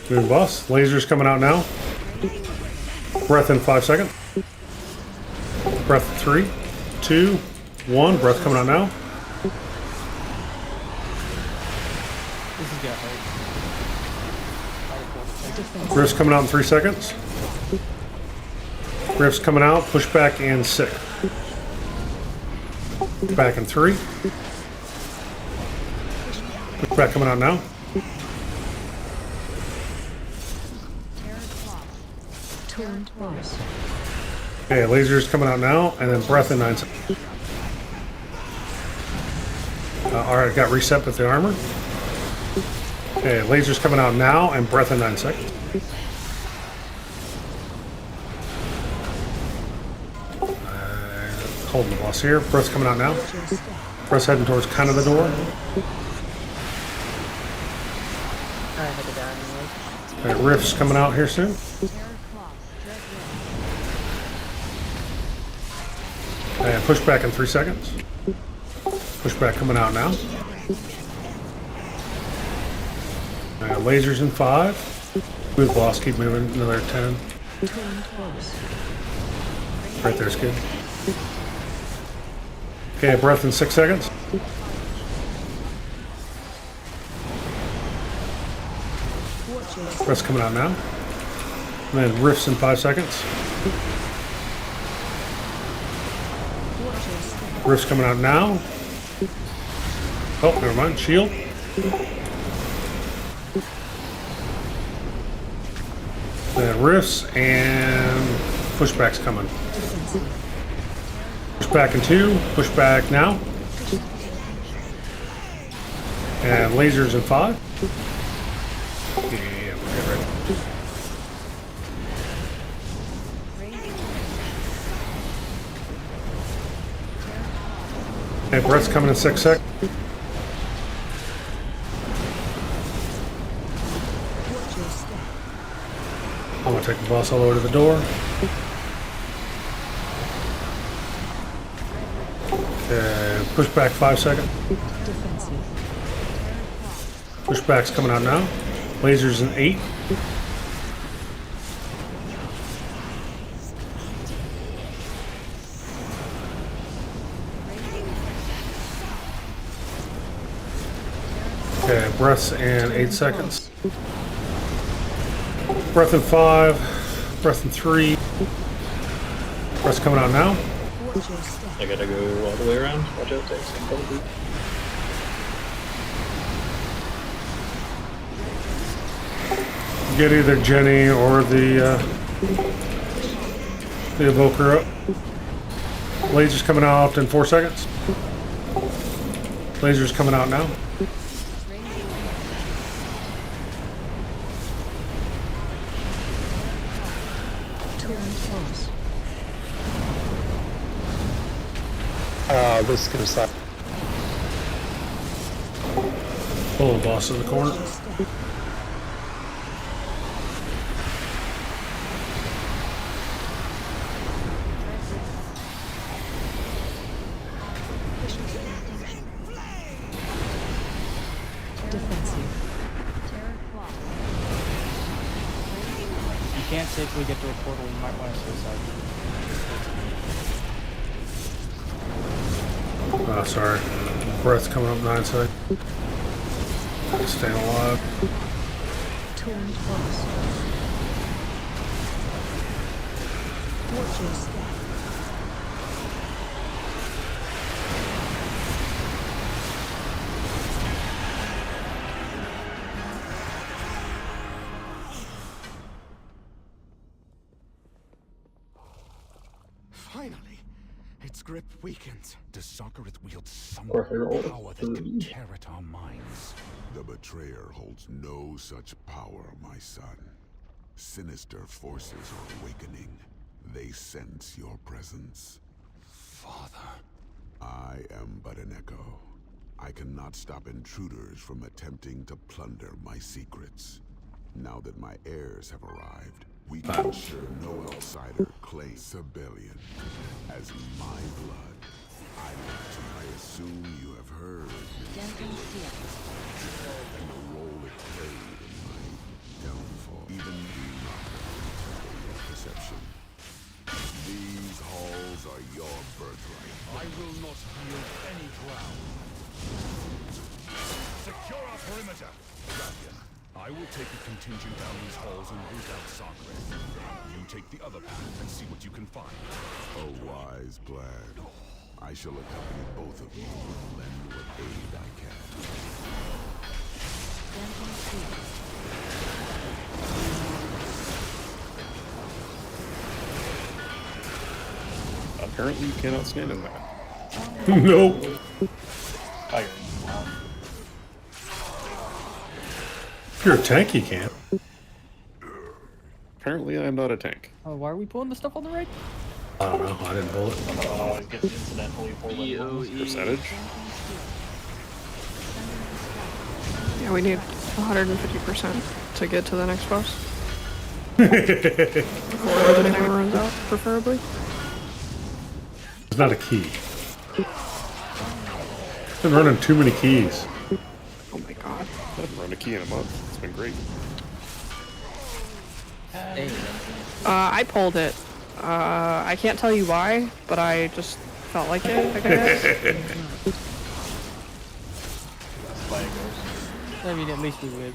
Moving boss. Lasers coming out now. Breath in 5 seconds. Breath 3, 2, 1. Breath coming out now. This is gonna hurt. Rift's coming out in 3 seconds. Rift's coming out. Push back in 6. Back in 3. Push back coming out now. Okay, lasers coming out now, and then breath in 9 seconds. Alright, got reset with the armor. Okay, lasers coming out now, and breath in 9 seconds. Holding the boss here. Breath's coming out now. Breath's heading towards kind of the door. Okay, rift's coming out here soon. And push back in 3 seconds. Push back coming out now. Lasers in 5. Move boss, keep moving. Another 10. Right there's good. Okay, breath in 6 seconds. Breath's coming out now. And then rifts in 5 seconds. Rift's coming out now. Oh, never mind. Shield. Then rifts and pushback's coming. Push back in 2. Push back now. And lasers in 5. Yeah, okay, right. Okay, breath's coming in 6 seconds. I'm gonna take the boss all the way to the door. Okay, push back 5 seconds. Pushback's coming out now. Lasers in 8. breaths in 8 seconds. Breath in 5. Breath in 3. Breath's coming out now. I gotta go all the way around. Watch out, thanks. Get either Jenny or the evoker up. Laser's coming out in 4 seconds. Laser's coming out now. This is gonna suck. Pull the boss in the corner. If you can't safely get to a portal, you might want to suicide. Oh, sorry. Breath's coming up 9 seconds. Staying alive. Torn close. Watch your step. Finally, its grip weakens. Does Soccereth wield some power that can tear at our minds? The Betrayer holds no such power, my son. Sinister forces are awakening. They sense your presence. Father. I am but an echo. I cannot stop intruders from attempting to plunder my secrets. Now that my heirs have arrived, we can ensure no outsider claims Sibelian as my blood. I assume you have heard and the role it played in my downfall. Even you not your perception. These halls are your birthright. I will not yield any ground. Secure our perimeter. Radian, I will take a contingent down these halls and root out Soccereth. You take the other path and see what you can find. A wise plan. I shall accompany both of you and lend what aid I can. Apparently you cannot stand in that. Nope. Fire. If you're a tank, you can't. Apparently I am not a tank. Oh, why are we pulling the stuff on the right? I don't know. I didn't pull it. Always gets incidentally pulled in. Percentage? Yeah, we need 150% to get to the next boss. Before the timer runs out, preferably. It's not a key. Been running too many keys. Oh my god. I haven't run a key in a month. It's been great. I pulled it. I can't tell you why, but I just felt like it, I guess. I mean, at least we would.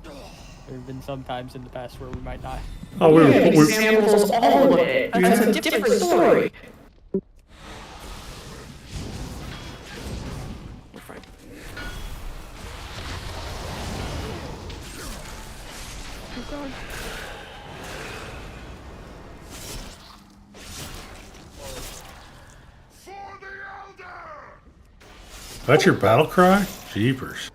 There have been some times in the past where we might not. Oh, we examples all of it. That's a different story. We're fine. Oh god. That's your battle cry? Jeepers.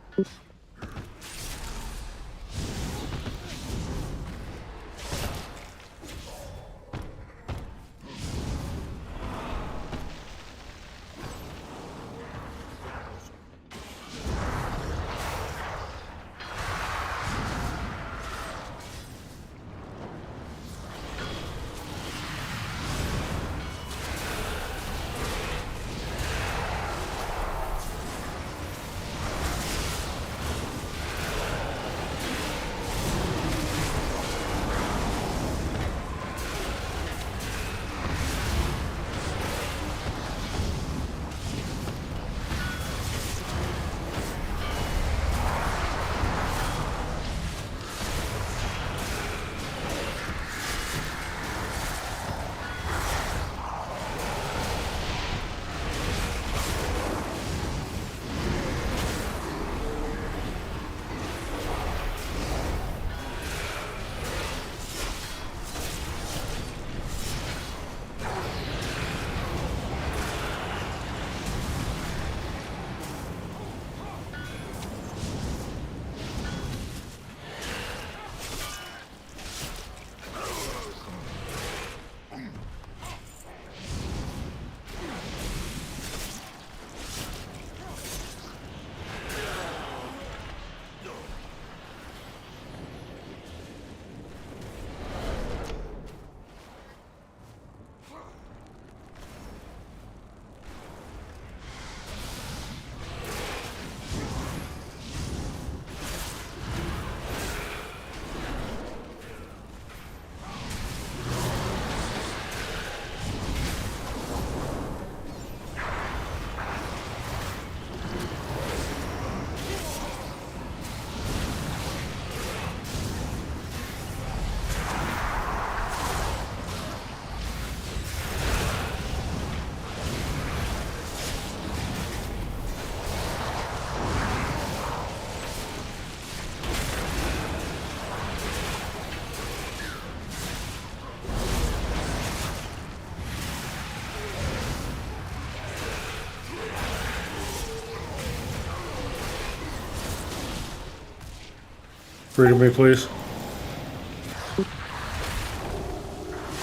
Read to me, please.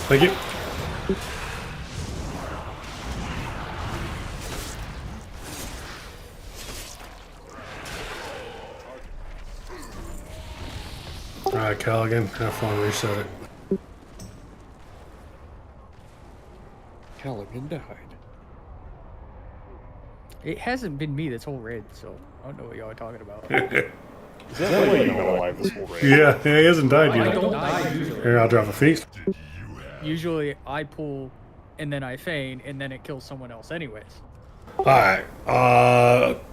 Thank you. Alright, Callaghan, have fun, reset it. Callaghan died. It hasn't been me this whole raid, so I don't know what y'all are talking about. Is that why you've been alive this whole raid? Yeah, he hasn't died I yet. don't die usually. Here, I'll drop a feast. Usually I pull and then I feign and then it kills someone else anyways. Alright,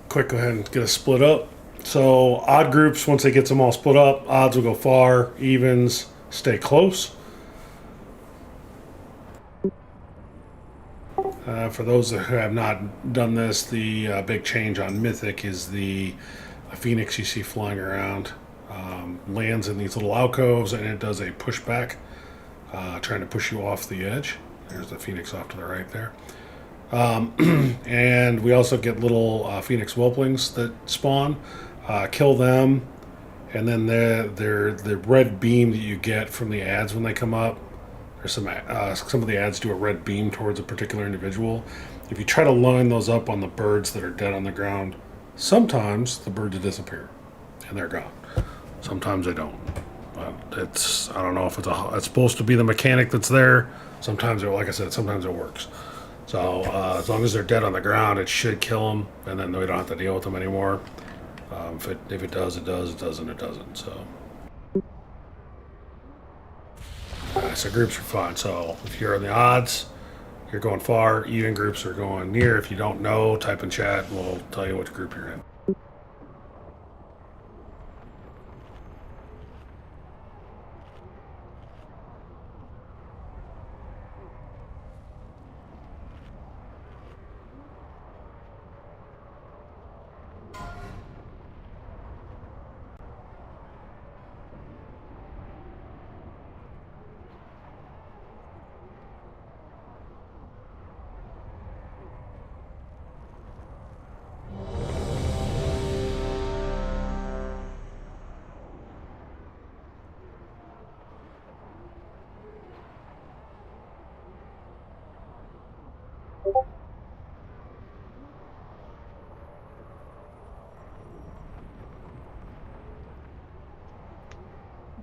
quick, go ahead and get us split up. So, odd groups, once they get them all split up, odds will go far, evens stay close. For those who have not done this, the big change on Mythic is the Phoenix you see flying around. Lands in these little alcoves and it does a pushback, trying to push you off the edge. There's the Phoenix off to the right there. And we also get little Phoenix whelplings that spawn. Kill them, and then the red beam that you get from the ads when they come up. There's some of the ads do a red beam towards a particular individual. If you try to line those up on the birds that are dead on the ground, sometimes the birds disappear and they're gone. Sometimes they don't. I don't know if it's supposed to be the mechanic that's there. Sometimes, like I said, sometimes it works. So as long as they're dead on the ground, it should kill them, and then we don't have to deal with them anymore. If it does, it does. It doesn't, it doesn't. So, so groups are fine. So if you're in the odds, you're going far. Even groups are going near. If you don't know, type in chat, and we'll tell you which group you're in.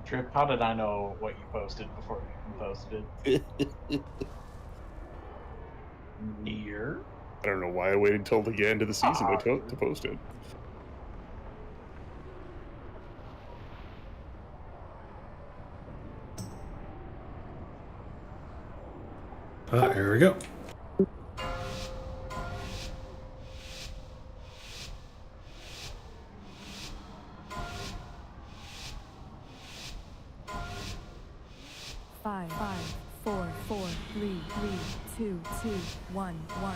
Trip, how did I know what you posted before you even posted it? Near. I don't know why I waited till the end of the season to post it. Here we go. Five, 4, 4, 3, 2, 1, 1.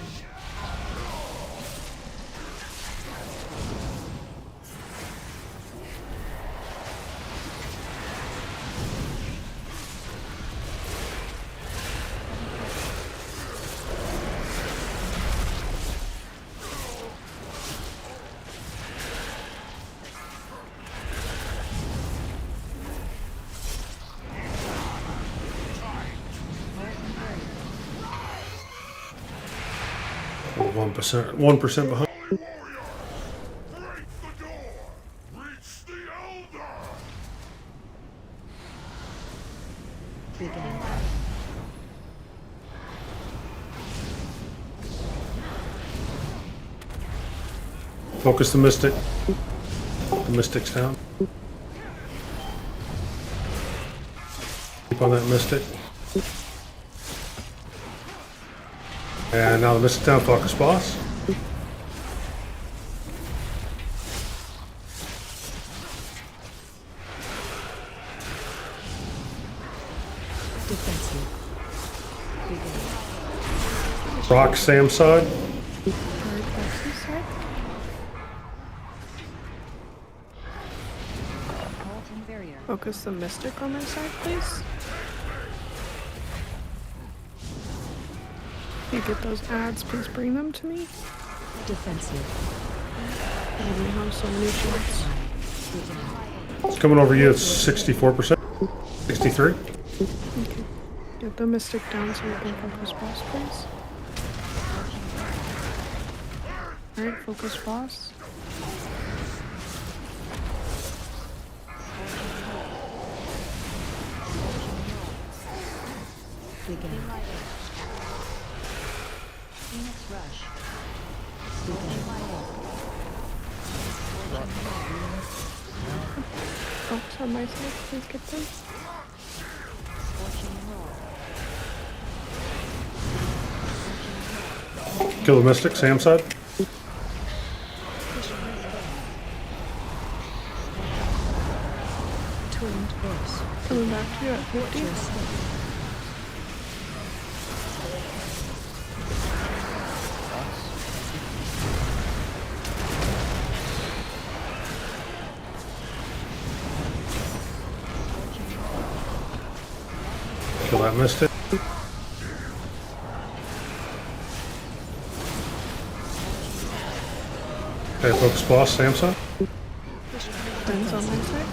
Oh, 1% behind. Focus the Mystic. The Mystic's down. Keep on that Mystic. And now the Mystic down, focus boss. Rock Sam's side. Focus the Mystic on my side, please. If you get those ads, please bring them to me. Defensive. I only have so many shots. It's coming over you at 64%. 63. Okay. Get the mystic down so we can focus boss, please. Alright, focus boss. Phoenix Rush. Focus on my side, please get them. Kill the Mystic, Sam side. Coming back to you at 50. Kill that Mystic. Okay, focus boss, Sam side. Guns on my side.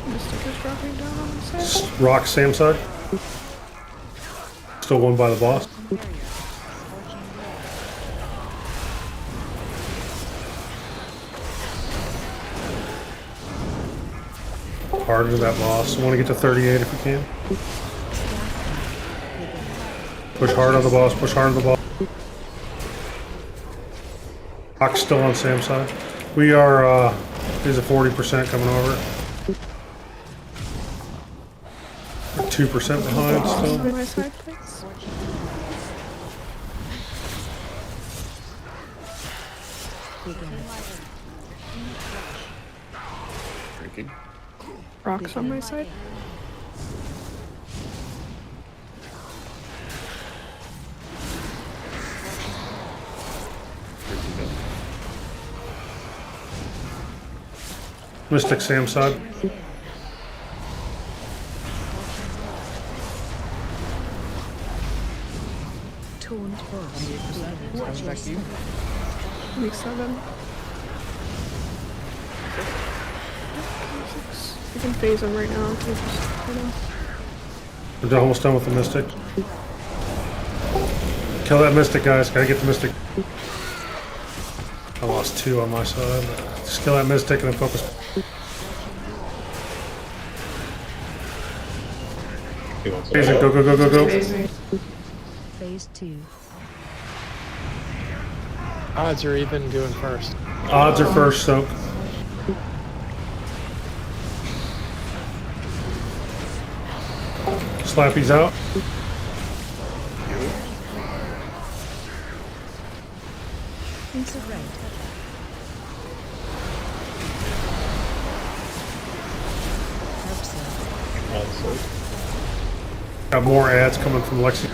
Mystic is dropping down on the side. Rock, Sam side. Still one by the boss. Hard to that boss. I want to get to 38 if we can. Push hard on the boss, push hard on the boss. Rock's still on Sam's side. We are, he's at 40% coming over. We're 2% behind still. On my side, please. Drinking. Rocks on my side. Mystic Sam side. Coming back to you. Make 7. 6. You can phase him right now. We're almost done with the Mystic. Kill that Mystic, guys. Gotta get the Mystic. I lost 2 on my side. Just kill that Mystic and then focus. Phase it. Go, go, go, go, go. Phase 2. Odds are even doing first. Odds are first, Soak. Slappy's out. Got more ads coming from Lexi.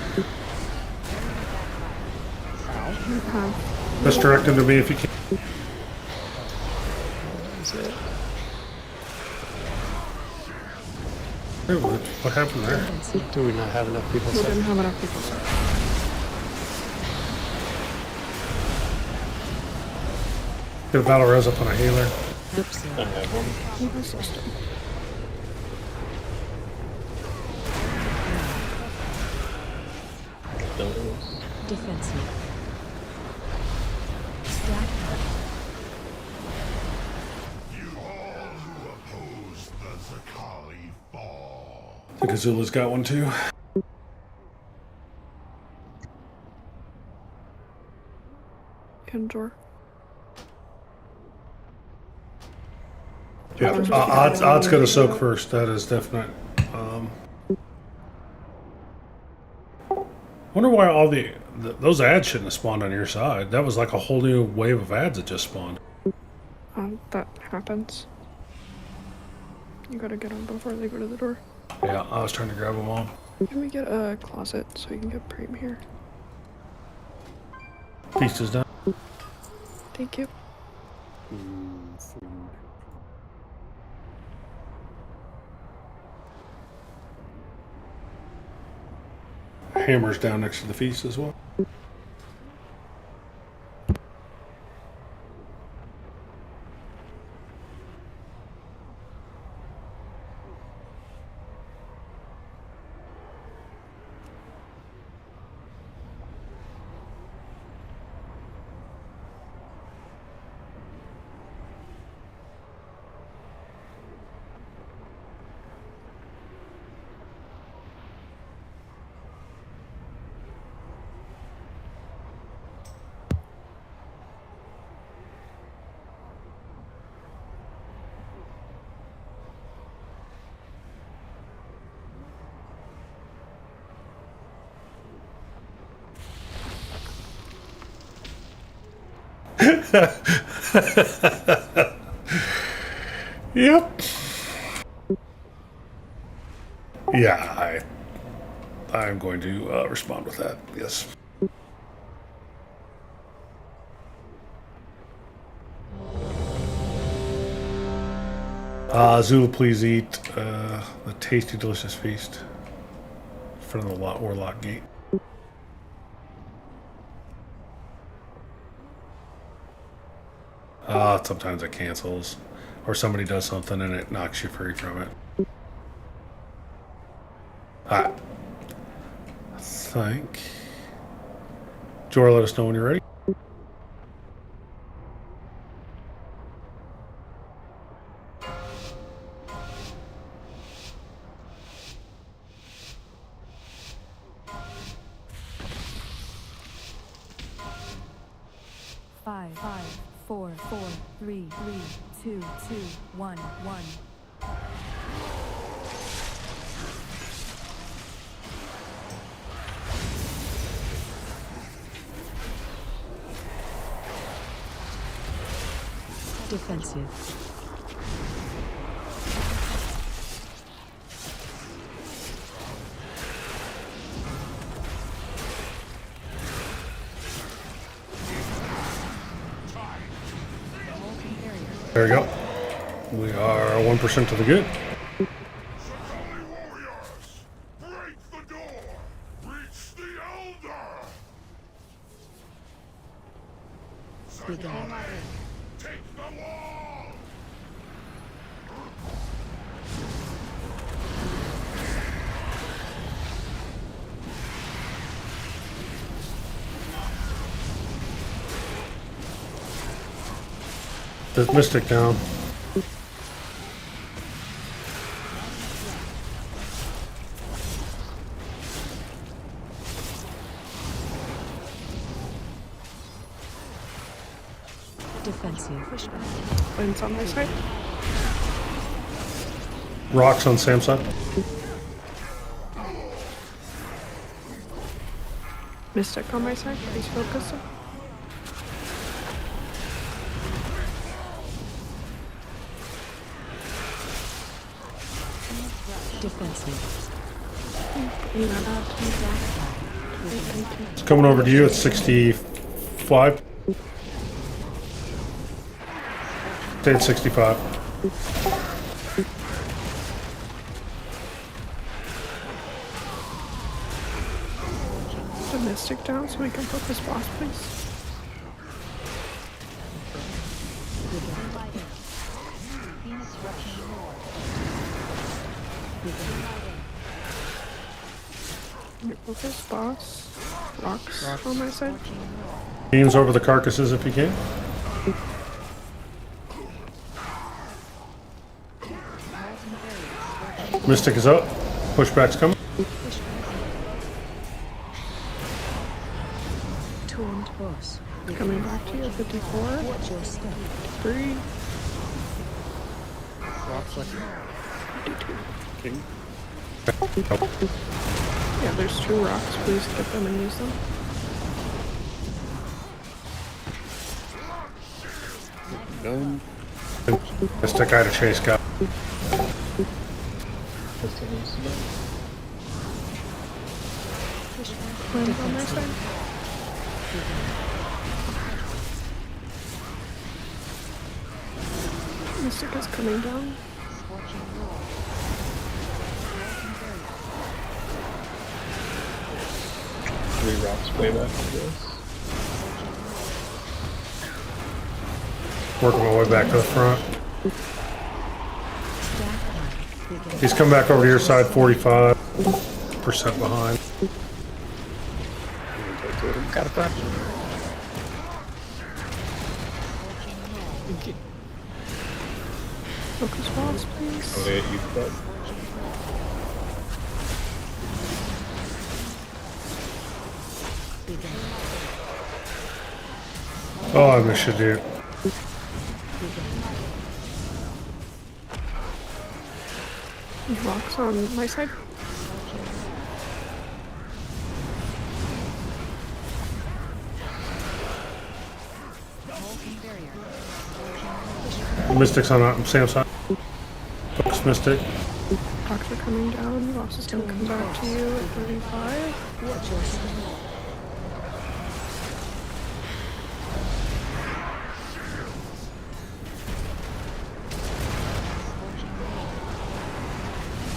Misdirect him to me if you can. Hey, what happened there? Do we not have enough people? We didn't have enough people. Get a battle res up on a healer. I have one. Defensive. Stack up. You all who oppose the Zakali fall. I think Azula's got one too. Kendor. Yeah, odds go to Soak first. That is definite. Wonder why all those ads shouldn't have spawned on your side. That was like a whole new wave of ads that just spawned. That happens. You gotta get them before they go to the door. Yeah, I was trying to grab them all. Can we get a closet so you can get Prime here? Feast is done. Thank you. Hammer's down next to the feast as well. Yep. Yeah, I'm going to respond with that. Yes. Zulu, please eat the tasty, delicious feast in front of the Warlock Gate. Sometimes it cancels, or somebody does something and it knocks you free from it. I think. Jor, let us know when you're ready. Five, 4, 3, 2, 1, 1. Defensive. There we go. We are 1% to the good. There's Mystic down. Defensive. Wind's on my side. Rocks on Sam's side. Mystic on my side. Please focus. Defensive. It's coming over to you at 65. Stay at 65. The Mystic down so we can focus boss, please. Focus boss. Rocks on my side. Beams over the carcasses if you can. Mystic is up. Pushback's coming. Taunt boss. Coming back to you, 54. Watch your step. 3. Rocks left. King. Yeah, there's 2 rocks. Please get them and use them. Done. Mystic out of chase guy. Wind on my side. Mystic is coming down. Three rocks way back to this. Working my way back to the front. He's come back over to your side, 45% behind. Got a front. Focus boss, please. Okay, you cut. Oh, I miss you, dude. Rocks on my side. Mystic's on Sam's side. Focus Mystic. Rocks are coming down. Rocks is gonna come back to you at 35. Watch your step.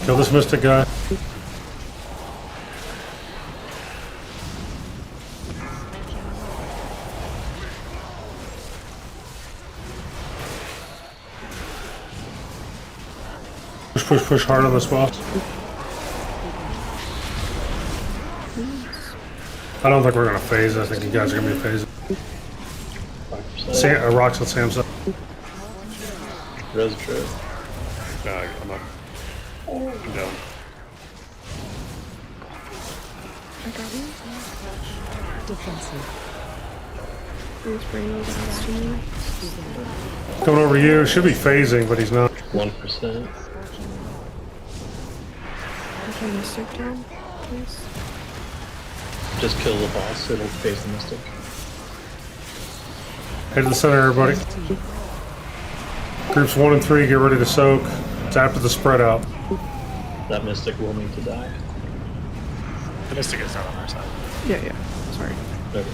Kill this Mystic guy. Push hard on this boss. I don't think we're gonna phase. I think you guys are gonna be phasing. Rocks on Sam's side. Res trip. I'm up. I'm down. I got you. Defensive. Please bring those ads to me. Coming over you. Should be phasing, but he's not. 1%. Okay, Mystic down, please. Just kill the boss, it'll face the Mystic. Head to the center, everybody. Groups 1 and 3, get ready to soak. It's after the spread out. That Mystic will need to die. The Mystic is not on our side. Yeah. Sorry. Okay.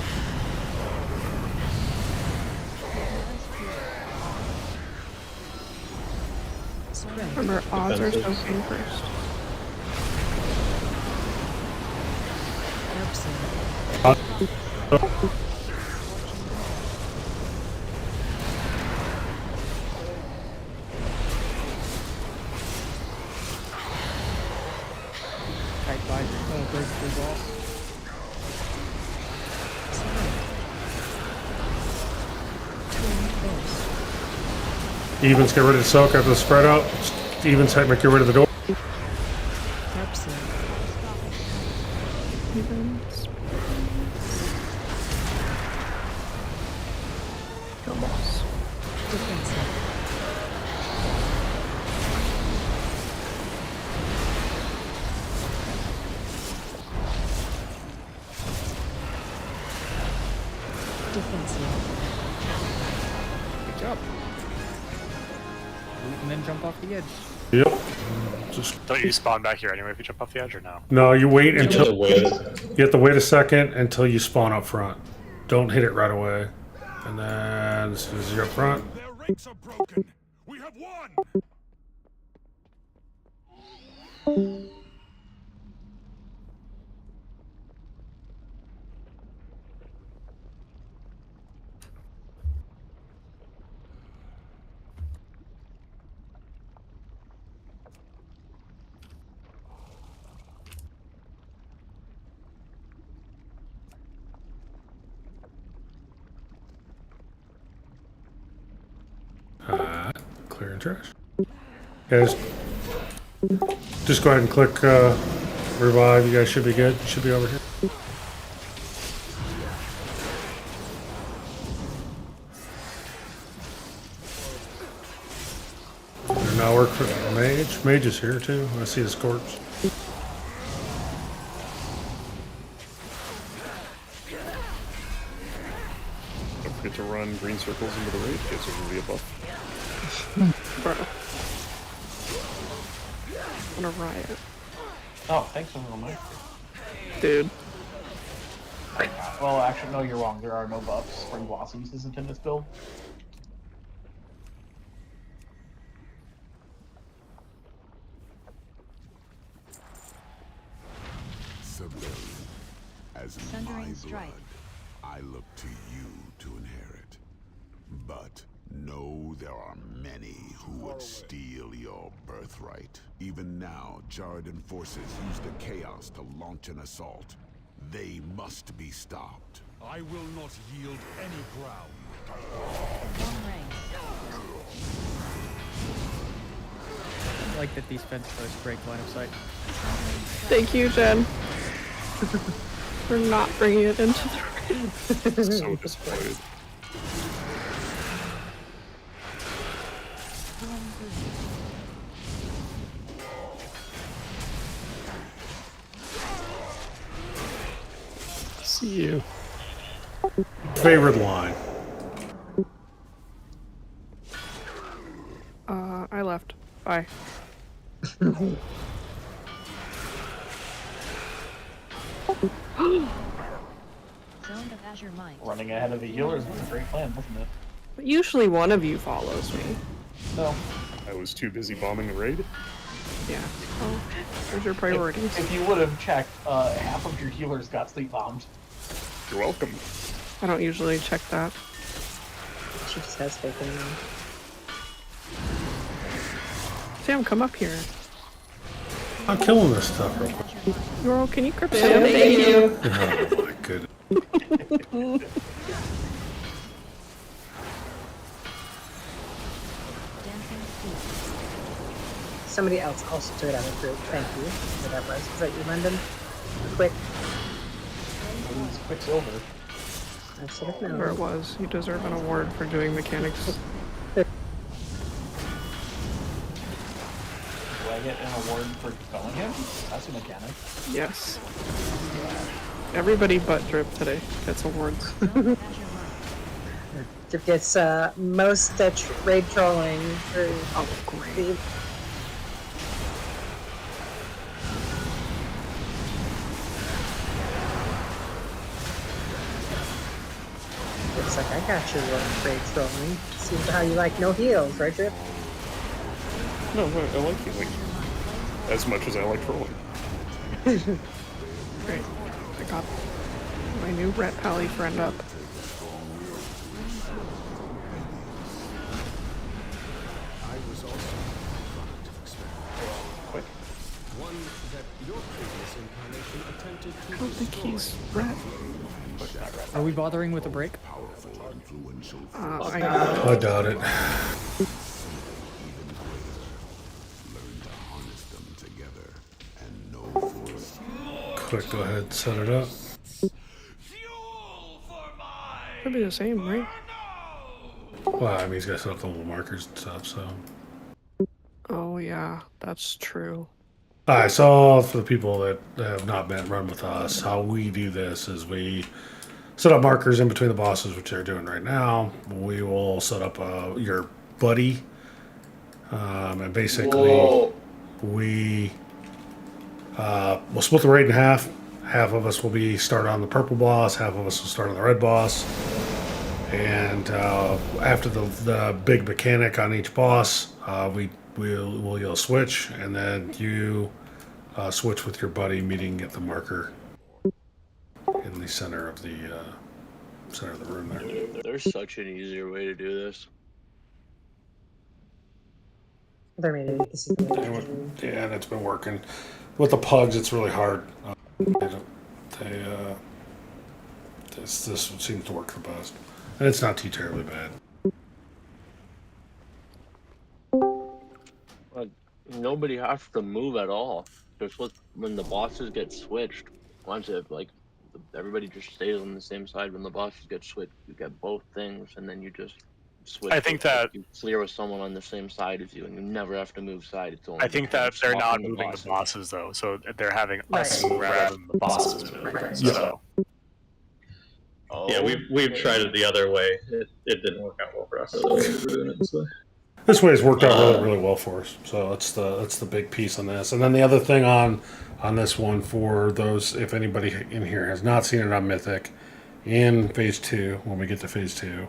Remember, odds are soaking first. Tight by break the boss. Evens, get ready to soak after the spread out. Evens, make your way to the door. Evens. Kill boss. Good job. And then jump off the edge. Yep. Just Don't you spawn back here anyway if you jump off the edge or no? no, you wait until Wait. you have to wait a second until you spawn up front. Don't hit it right away. And then as soon as you're up front, Their ranks are broken. We have won. clear and trash. Guys, just go ahead and click revive. You guys should be good. You should be over here. And now work for the mage. Mage is here too. I see his corpse. Don't forget to run green circles into the raid. Gets over the buff. Bro. What a riot. Oh, thanks for the reminder. Dude. Well, actually, no, you're wrong. There are no buffs. Spring Blossom isn't in this build. Civilian, as Thundering my strike. blood, I look to you to inherit. But know there are many who would steal your birthright. Even now, Jarden forces use the chaos to launch an assault. They must be stopped. I will not yield any ground. I like that these fence posts break line of sight. Thank you, Jen. For not bringing it into the raid. So disappointed. See you. Favorite line. Bye. Running ahead of the healers was a great plan, wasn't it? Usually one of you follows me. No. I was too busy bombing the raid. Yeah. Oh, there's your priorities. If you would have checked, half of your healers got sleep bombed. You're welcome. I don't usually check that. She just has faith in them. Sam, come up here. I'm killing this stuff real quick. Girl, can you grip Sam, Sam? thank you. Oh my goodness. Somebody else also took it out of the group. Thank you. Who that was that you, London? Quick. It was Quicksilver. I should have Whoever it known. was, you deserve an award for doing mechanics. Do I get an award for killing him? That's a mechanic. Yes. Everybody but Drip today gets awards. Drip gets most raid trolling for the Looks like I got your raid trolling. Seems how you like no heals, right, Drip? No, I like healing. As much as I like trolling. Great. I got my new Ret Pally friend up. I was also a product of experiment. Quick. One that your previous incarnation attempted to I don't think he's Ret. Are we bothering with a break? powerful, influential. I doubt it. Learn to harness them together and know force. Quick, go ahead and set it up. Should be the same, right? Well, I mean, he's got set up the little markers and stuff, so. Oh yeah, that's true. Alright, so for the people that have not been run with us, how we do this is we set up markers in between the bosses, which they're doing right now. We will set up your buddy, and basically we'll split the raid in half. Half of us will be start on the purple boss, half of us will start on the red boss. And after the big mechanic on each boss, we'll yell switch, and then you switch with your buddy, meeting at the marker in the center of the room there. There's such an easier way to do this. There maybe this is Yeah, and it's been working. With the pugs, it's really hard. This seems to work the best, and it's not too terribly bad. Nobody has to move at all. Just when the bosses get switched, once it everybody just stays on the same side. When the bosses get switched, you get both things, and then you just switch. I think that you clear with someone on the same side as you, and you never have to move side. It's only I think that they're not moving the bosses though, so they're having us move rather than the bosses move. Right. So. Yeah, we've tried it the other way. It didn't work out well for us. So we're doing it this way. This way has worked out really well for us. So that's the big piece on this. And then the other thing on this one, for those, if anybody in here has not seen it on Mythic, in Phase 2, when we get to Phase 2,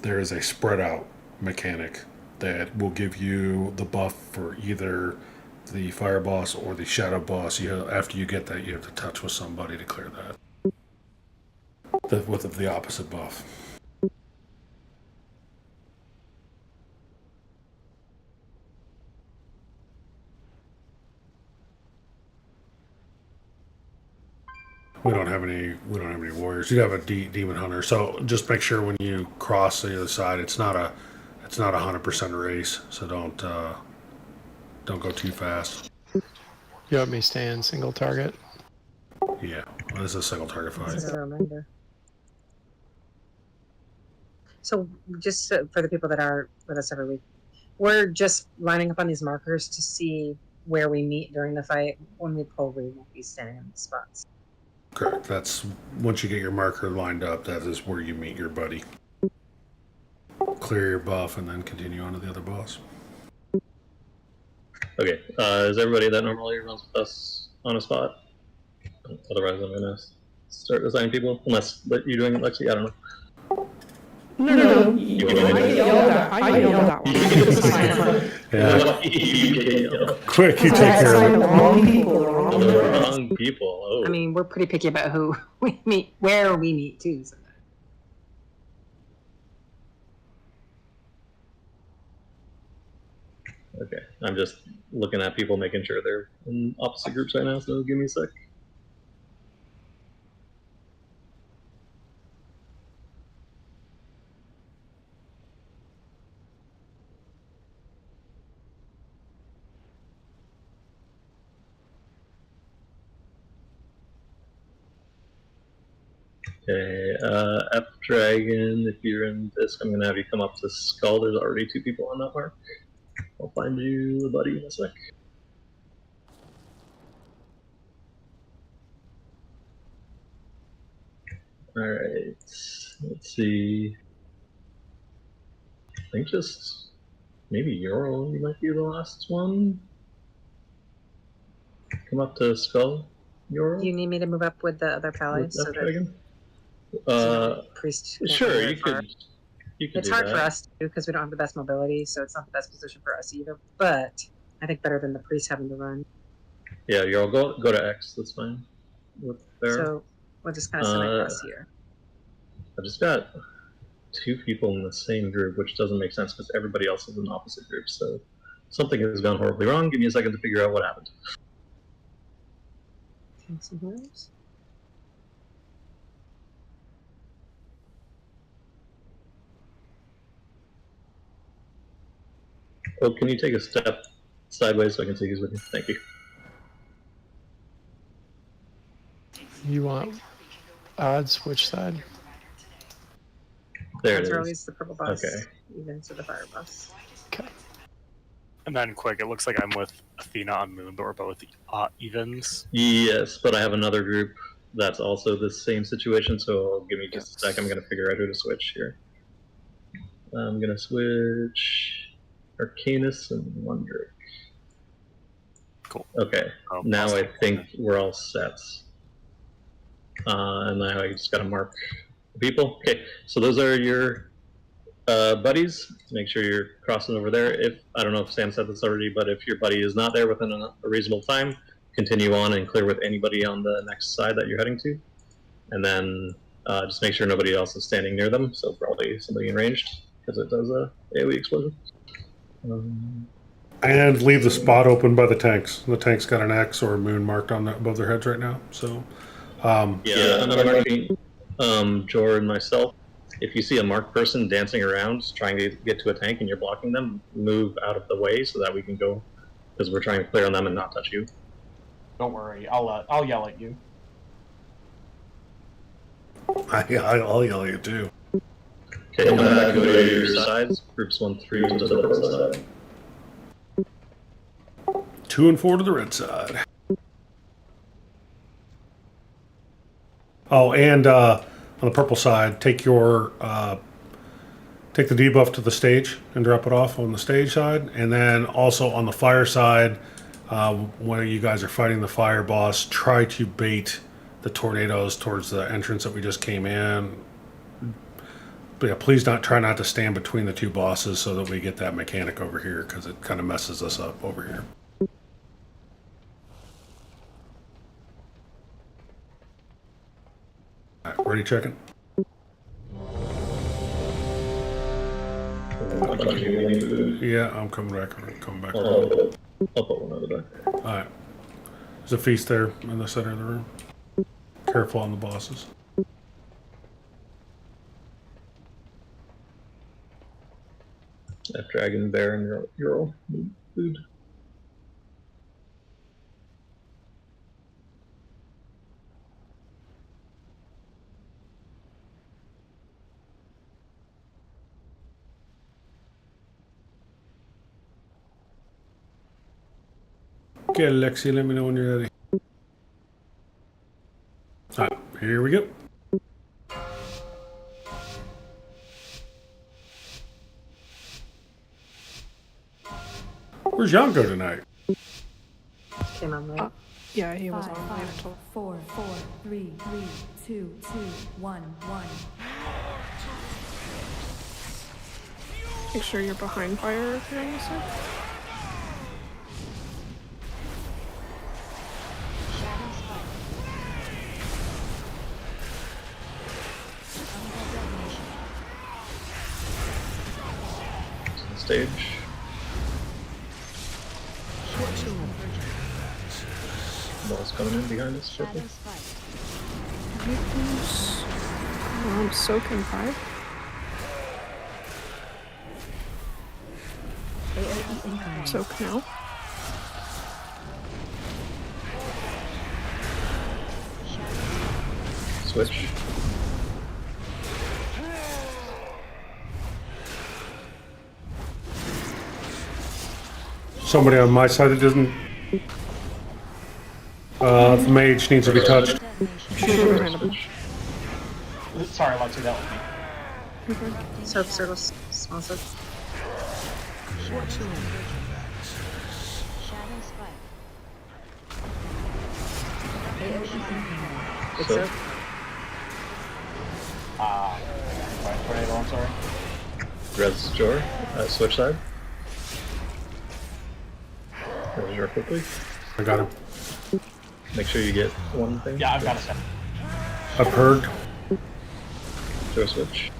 there is a spread out mechanic that will give you the buff for either the fire boss or the shadow boss. After you get that, you have to touch with somebody to clear that. With the opposite buff. We don't have any warriors. You have a demon hunter. So just make sure when you cross the other side, it's not a 100% race. So don't go too fast. You want me staying single target? Yeah, well, this is a single target fight. I remember. So just for the people that are with us every week, we're just lining up on these markers to see where we meet during the fight. When we pull, we won't be standing in the spots. Correct. That's once you get your marker lined up, that is where you meet your buddy. Clear your buff and then continue on to the other boss. Okay, is everybody that normally runs with us on a spot? Otherwise, I'm gonna start assigning people. Unless you're doing it, Lexi. I don't know. No. You I get yelled at. I get yelled at. When I get assigned. Yeah. Quick, you I take care assigned of the it. wrong people. The wrong people. Oh. I mean, we're pretty picky about who we meet, where we meet too. So. Okay, I'm just looking at people, making sure they're in opposite groups right now. So give me a sec. Okay, F Dragon, if you're in this, I'm gonna have you come up to Skull. There's already 2 people on that mark. I'll find you a buddy in a sec. Alright, let's see. I think just maybe Euro, you might be the last one. Come up to Skull, Euro. Do you need me to move up with the other pally so that priest? Sure, you could. It's hard for us too because we don't have the best mobility, so it's not the best position for us either. But I think better than the priest having to run. Yeah, Euro, go to X. That's fine. So we'll just kind of semi-cross here. I just got 2 people in the same group, which doesn't make sense because everybody else is in opposite groups. So something has gone horribly wrong. Give me a second to figure out what happened. Some heroes. Oh, can you take a step sideways so I can see who's with you? Thank you. You want odds? Which side? There Odds it are is. always the purple boss. Okay. Even to the fire boss. Okay. And then quick, it looks like I'm with Athena on Moon, but we're both evens. Yes, but I have another group that's also the same situation, so give me just a sec. I'm going to figure out who to switch here. I'm going to switch Arcanus and Wonder. Cool. Okay, now I think we're all set. And now I just got to mark the people. Okay, so those are your buddies. Make sure you're crossing over there. If I don't know if Sam said this already, but if your buddy is not there within a reasonable time, continue on and clear with anybody on the next side that you're heading to, and then just make sure nobody else is standing near them. So probably somebody in ranged because it does a AOE explosion. And leave the spot open by the tanks. The tanks got an X or a moon marked on above their heads right now. So yeah, I'm marking Jor and myself. If you see a marked person dancing around trying to get to a tank and you're blocking them, move out of the way so that we can go, because we're trying to clear on them and not touch you. Don't worry, I'll yell at you. I'll yell at you too. Okay, go to your sides. Groups 1, 3 to the purple side. 2 and 4 to the red side. Oh, and on the purple side, take your take the debuff to the stage and drop it off on the stage side, and then also on the fire side, when you guys are fighting the fire boss, try to bait the tornadoes towards the entrance that we just came in. But yeah, please try not to stand between the 2 bosses so that we get that mechanic over here, because it kind of messes us up over here. All right, ready, checking. Yeah, I'm coming back. I'll put one over there. All right. There's a feast there in the center of the room. Careful on the bosses. F Dragon, Bear, and Euro. Food. Okay, Alexi, let me know when you're ready. All right, here we go. Where's Yanko tonight? Came on late. Yeah, he was Five, on late. five, 4, 4, 3, 3, 2, 2, 1, 1. Make sure you're behind fire if you're on the side. Stage. Ball's coming in behind us. Purple. Soak in 5. Soak now. Switch. Somebody on my side that doesn't. The mage needs to be touched. Sorry, Lexi, that was me. Soap circles, small soap. Big soap. Tornado, I'm sorry. Res Jor. Switch side. Res Jor quickly. I got him. Make sure you get one thing. Yeah, I've got a second. I've heard. Jor switch.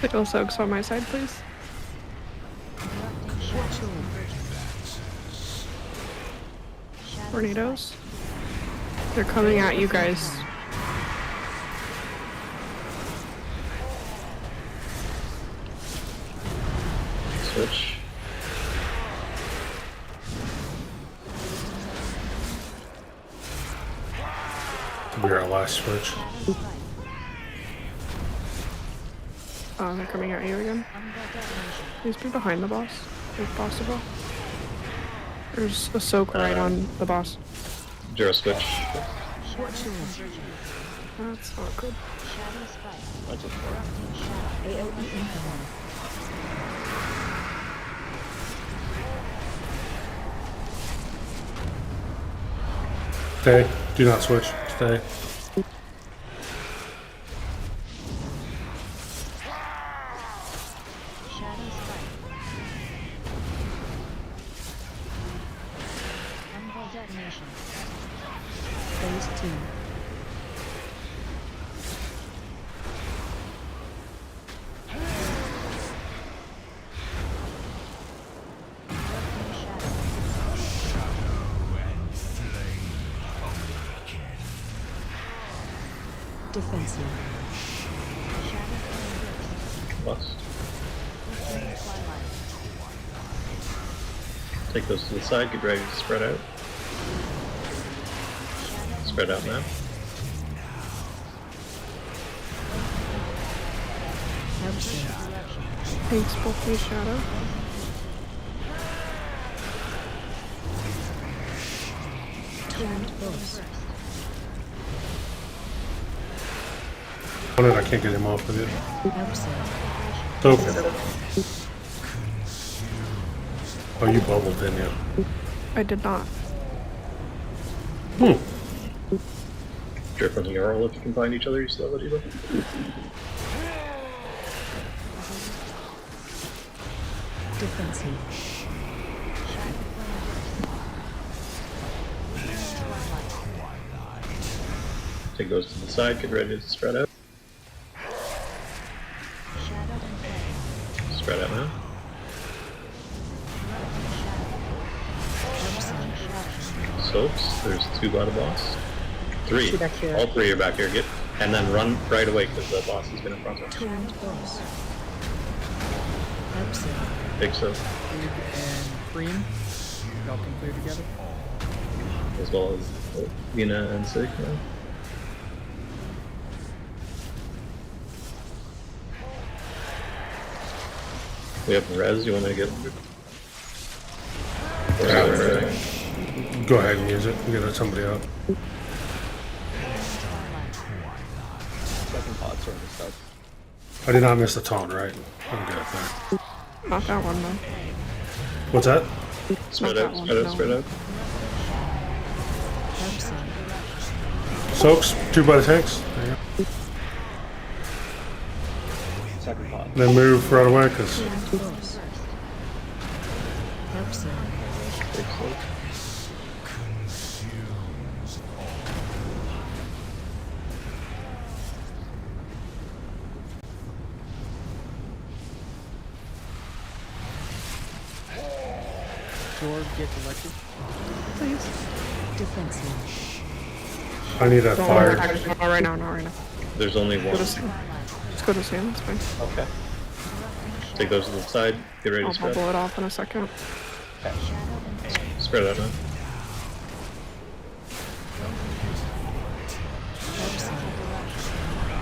Pickle soaks on my side, please. Tornadoes. They're coming at you guys. Switch. To be our last switch. They're coming at you again. Please be behind the boss, if possible. There's a soak right on the boss. Jor switch. That's not good. That's a Stay. Do not switch. Stay. Phase 2. Defensive. Lost. Take those to the side, get ready to spread out. Spread out now. Thanks, both me shadow. Torrent burst. I can't get him off of it. So. Oh, you bubbled, didn't you? I did not. Drip on the Earl if you can find each other, you still have it either. Defensive. Take those to the side, get ready to spread out. Spread out now. Soaps, there's 2 by the boss. 3. Two back here. All 3 are back here. Get and then run right away because the boss has been in front of us. Torrent burst. Big soap. Big and Cream. Y'all can clear together. As well as Lina and Sig now. We have res, you want to get Go ahead and use it. Get somebody out. Second pods are on the side. I did not miss the taunt, right? I'm good there. Not that one, though. What's that? Spread Not out, that one, spread out, no. spread out. Soaks, 2 by the tanks. There you go. Second pot. Then move right away, because Big slope. Sword gets elected. Please. Defensive. I need that Don't fire. Not right now, not right now. There's only Go one. to Sam. Just go to Sam, it's fine. Okay. Take those to the side. Get ready to I'll spread. bubble it off in a second. Spread out now.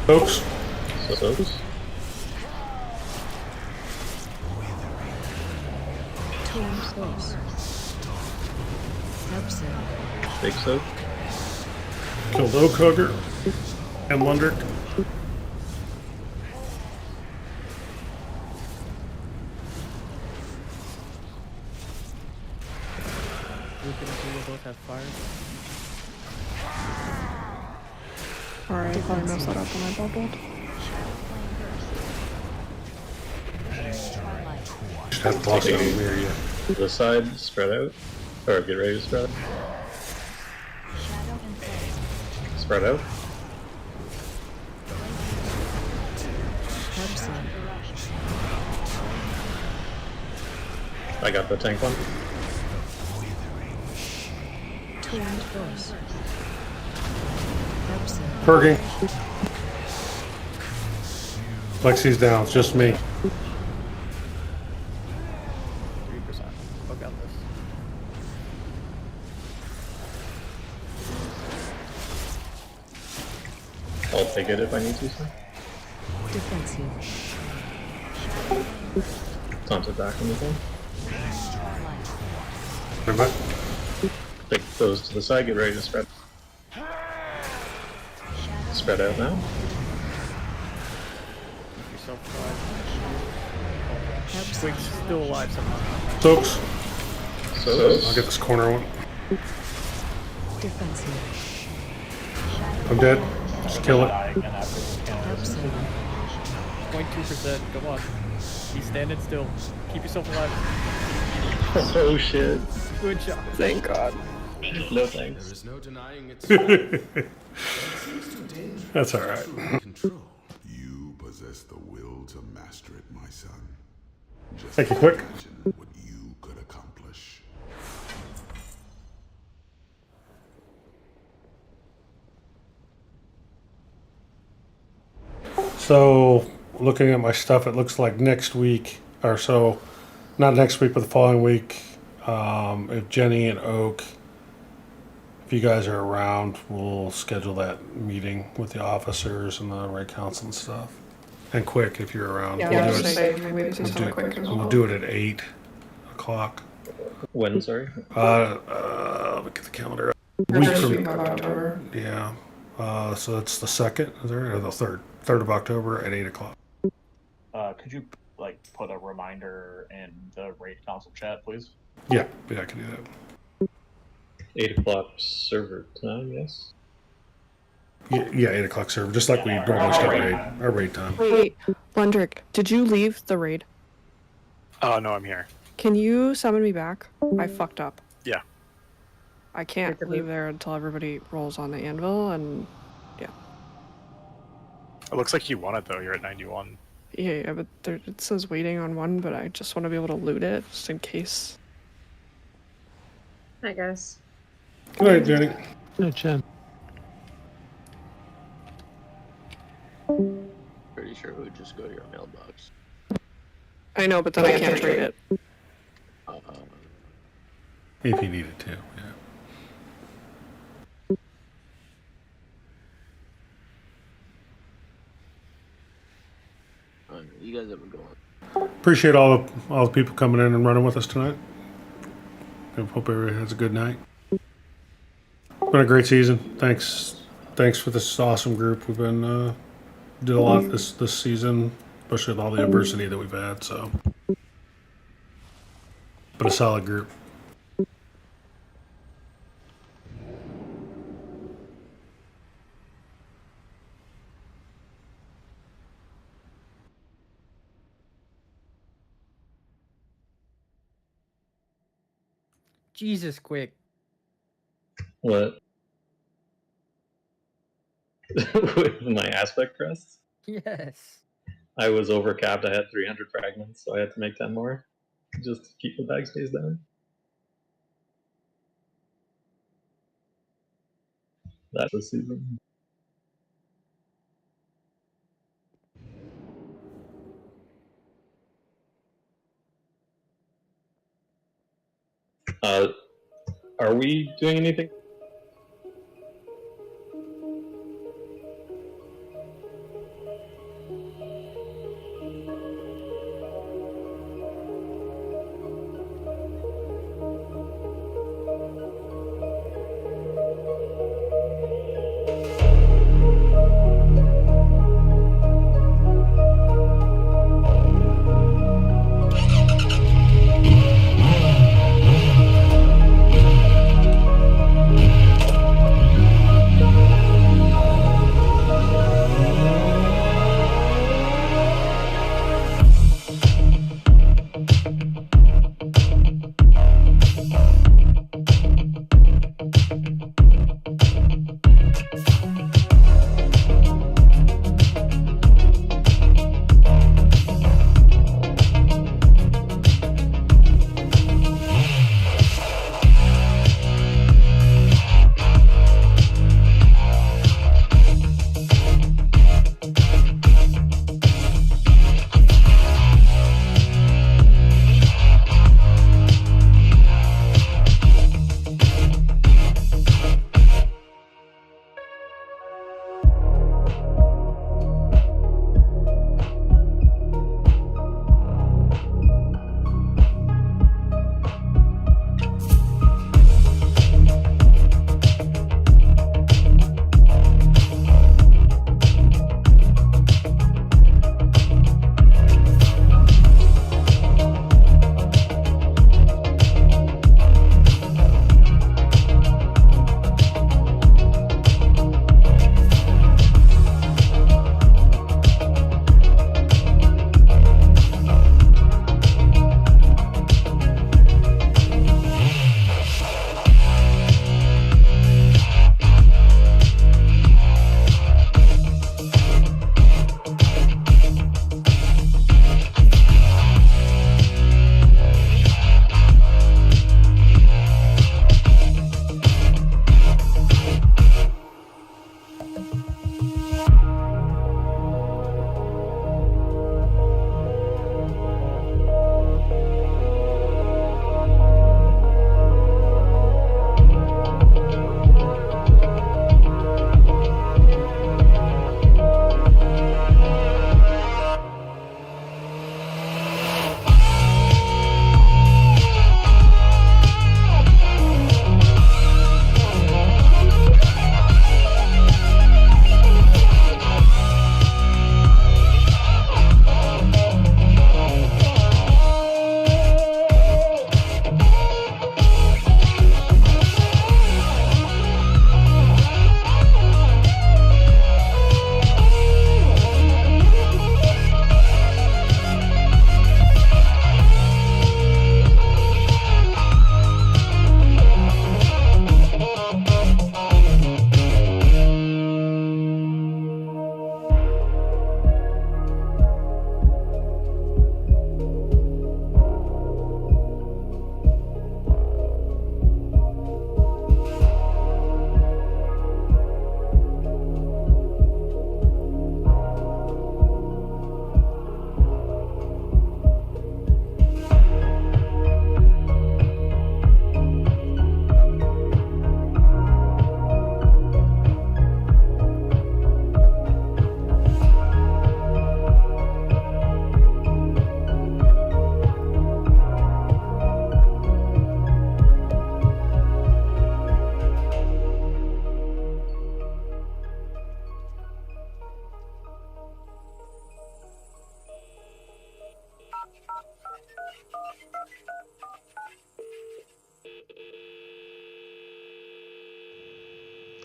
Soaks. Soaks. Big soak. Killed Oak Hugger and Lundrick. Luke and Akula both have fire. Alright, I probably messed that up when I bubbled. Just have to toss it over here, yeah. To the side, spread out. Or get ready to spread. Spread out. I got the tank one. Perking. Lexi's down, it's just me. 3%. I got this. I'll take it if I need to, sir. Defensive. Taunt it back on the phone. Remember? Take those to the side, get ready to spread. Spread out now. Keep yourself alive. Quick's still alive somehow. Soaks. So I'll get this corner one. Defensive. I'm dead. Just kill it. 0.2%. Come on. He's standing still. Keep yourself alive. Oh shit. Good shot. Thank God. No thanks. There is no denying its That's alright. You possess the will to master it, my son. Just Thank you, quick. imagine what you could accomplish. So, looking at my stuff, it looks like next week, or so, not next week, but the following week, if Jenny and Oak, if you guys are around, we'll schedule that meeting with the officers and the raid council and stuff. And quick, if you're around. Yeah, we'll I do was it- just saying, maybe this is we'll do kinda quick it- as we'll well. do it at 8 o'clock. When, sorry? Let me get the calendar up. First week of October. Yeah. So that's the 2nd, is there? Or the 3rd? 3rd of October at 8 o'clock. Could you like put a reminder in the raid council chat, please? Yeah, I can do that. 8 o'clock server time, yes? Yeah, 8 o'clock server, just like we normally start our raid time. Wait, Lundrick, did you leave the raid? Oh, no, I'm here. Can you summon me back? I fucked up. Yeah. I can't leave there until everybody rolls on the anvil, and yeah. It looks like you won it, though. You're at 91. Yeah, but it says waiting on one, but I just want to be able to loot it, just in case. Hi, guys. Good night, Jenny. Hey, Jen. Pretty sure it would just go to your mailbox. I know, but then I can't trade it. If you needed to, yeah. You guys have a good one. Appreciate all the people coming in and running with us tonight. I hope everybody has a good night. Been a great season. Thanks for this awesome group. We've been did a lot this season. especially with all the adversity that we've had. So, but a solid group. Jesus, quick. What? With my aspect crests? Yes. I was overcapped. I had 300 fragments, so I had to make 10 more just to keep the bag space down. That's the season. Are we doing anything?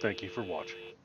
Thank you for watching.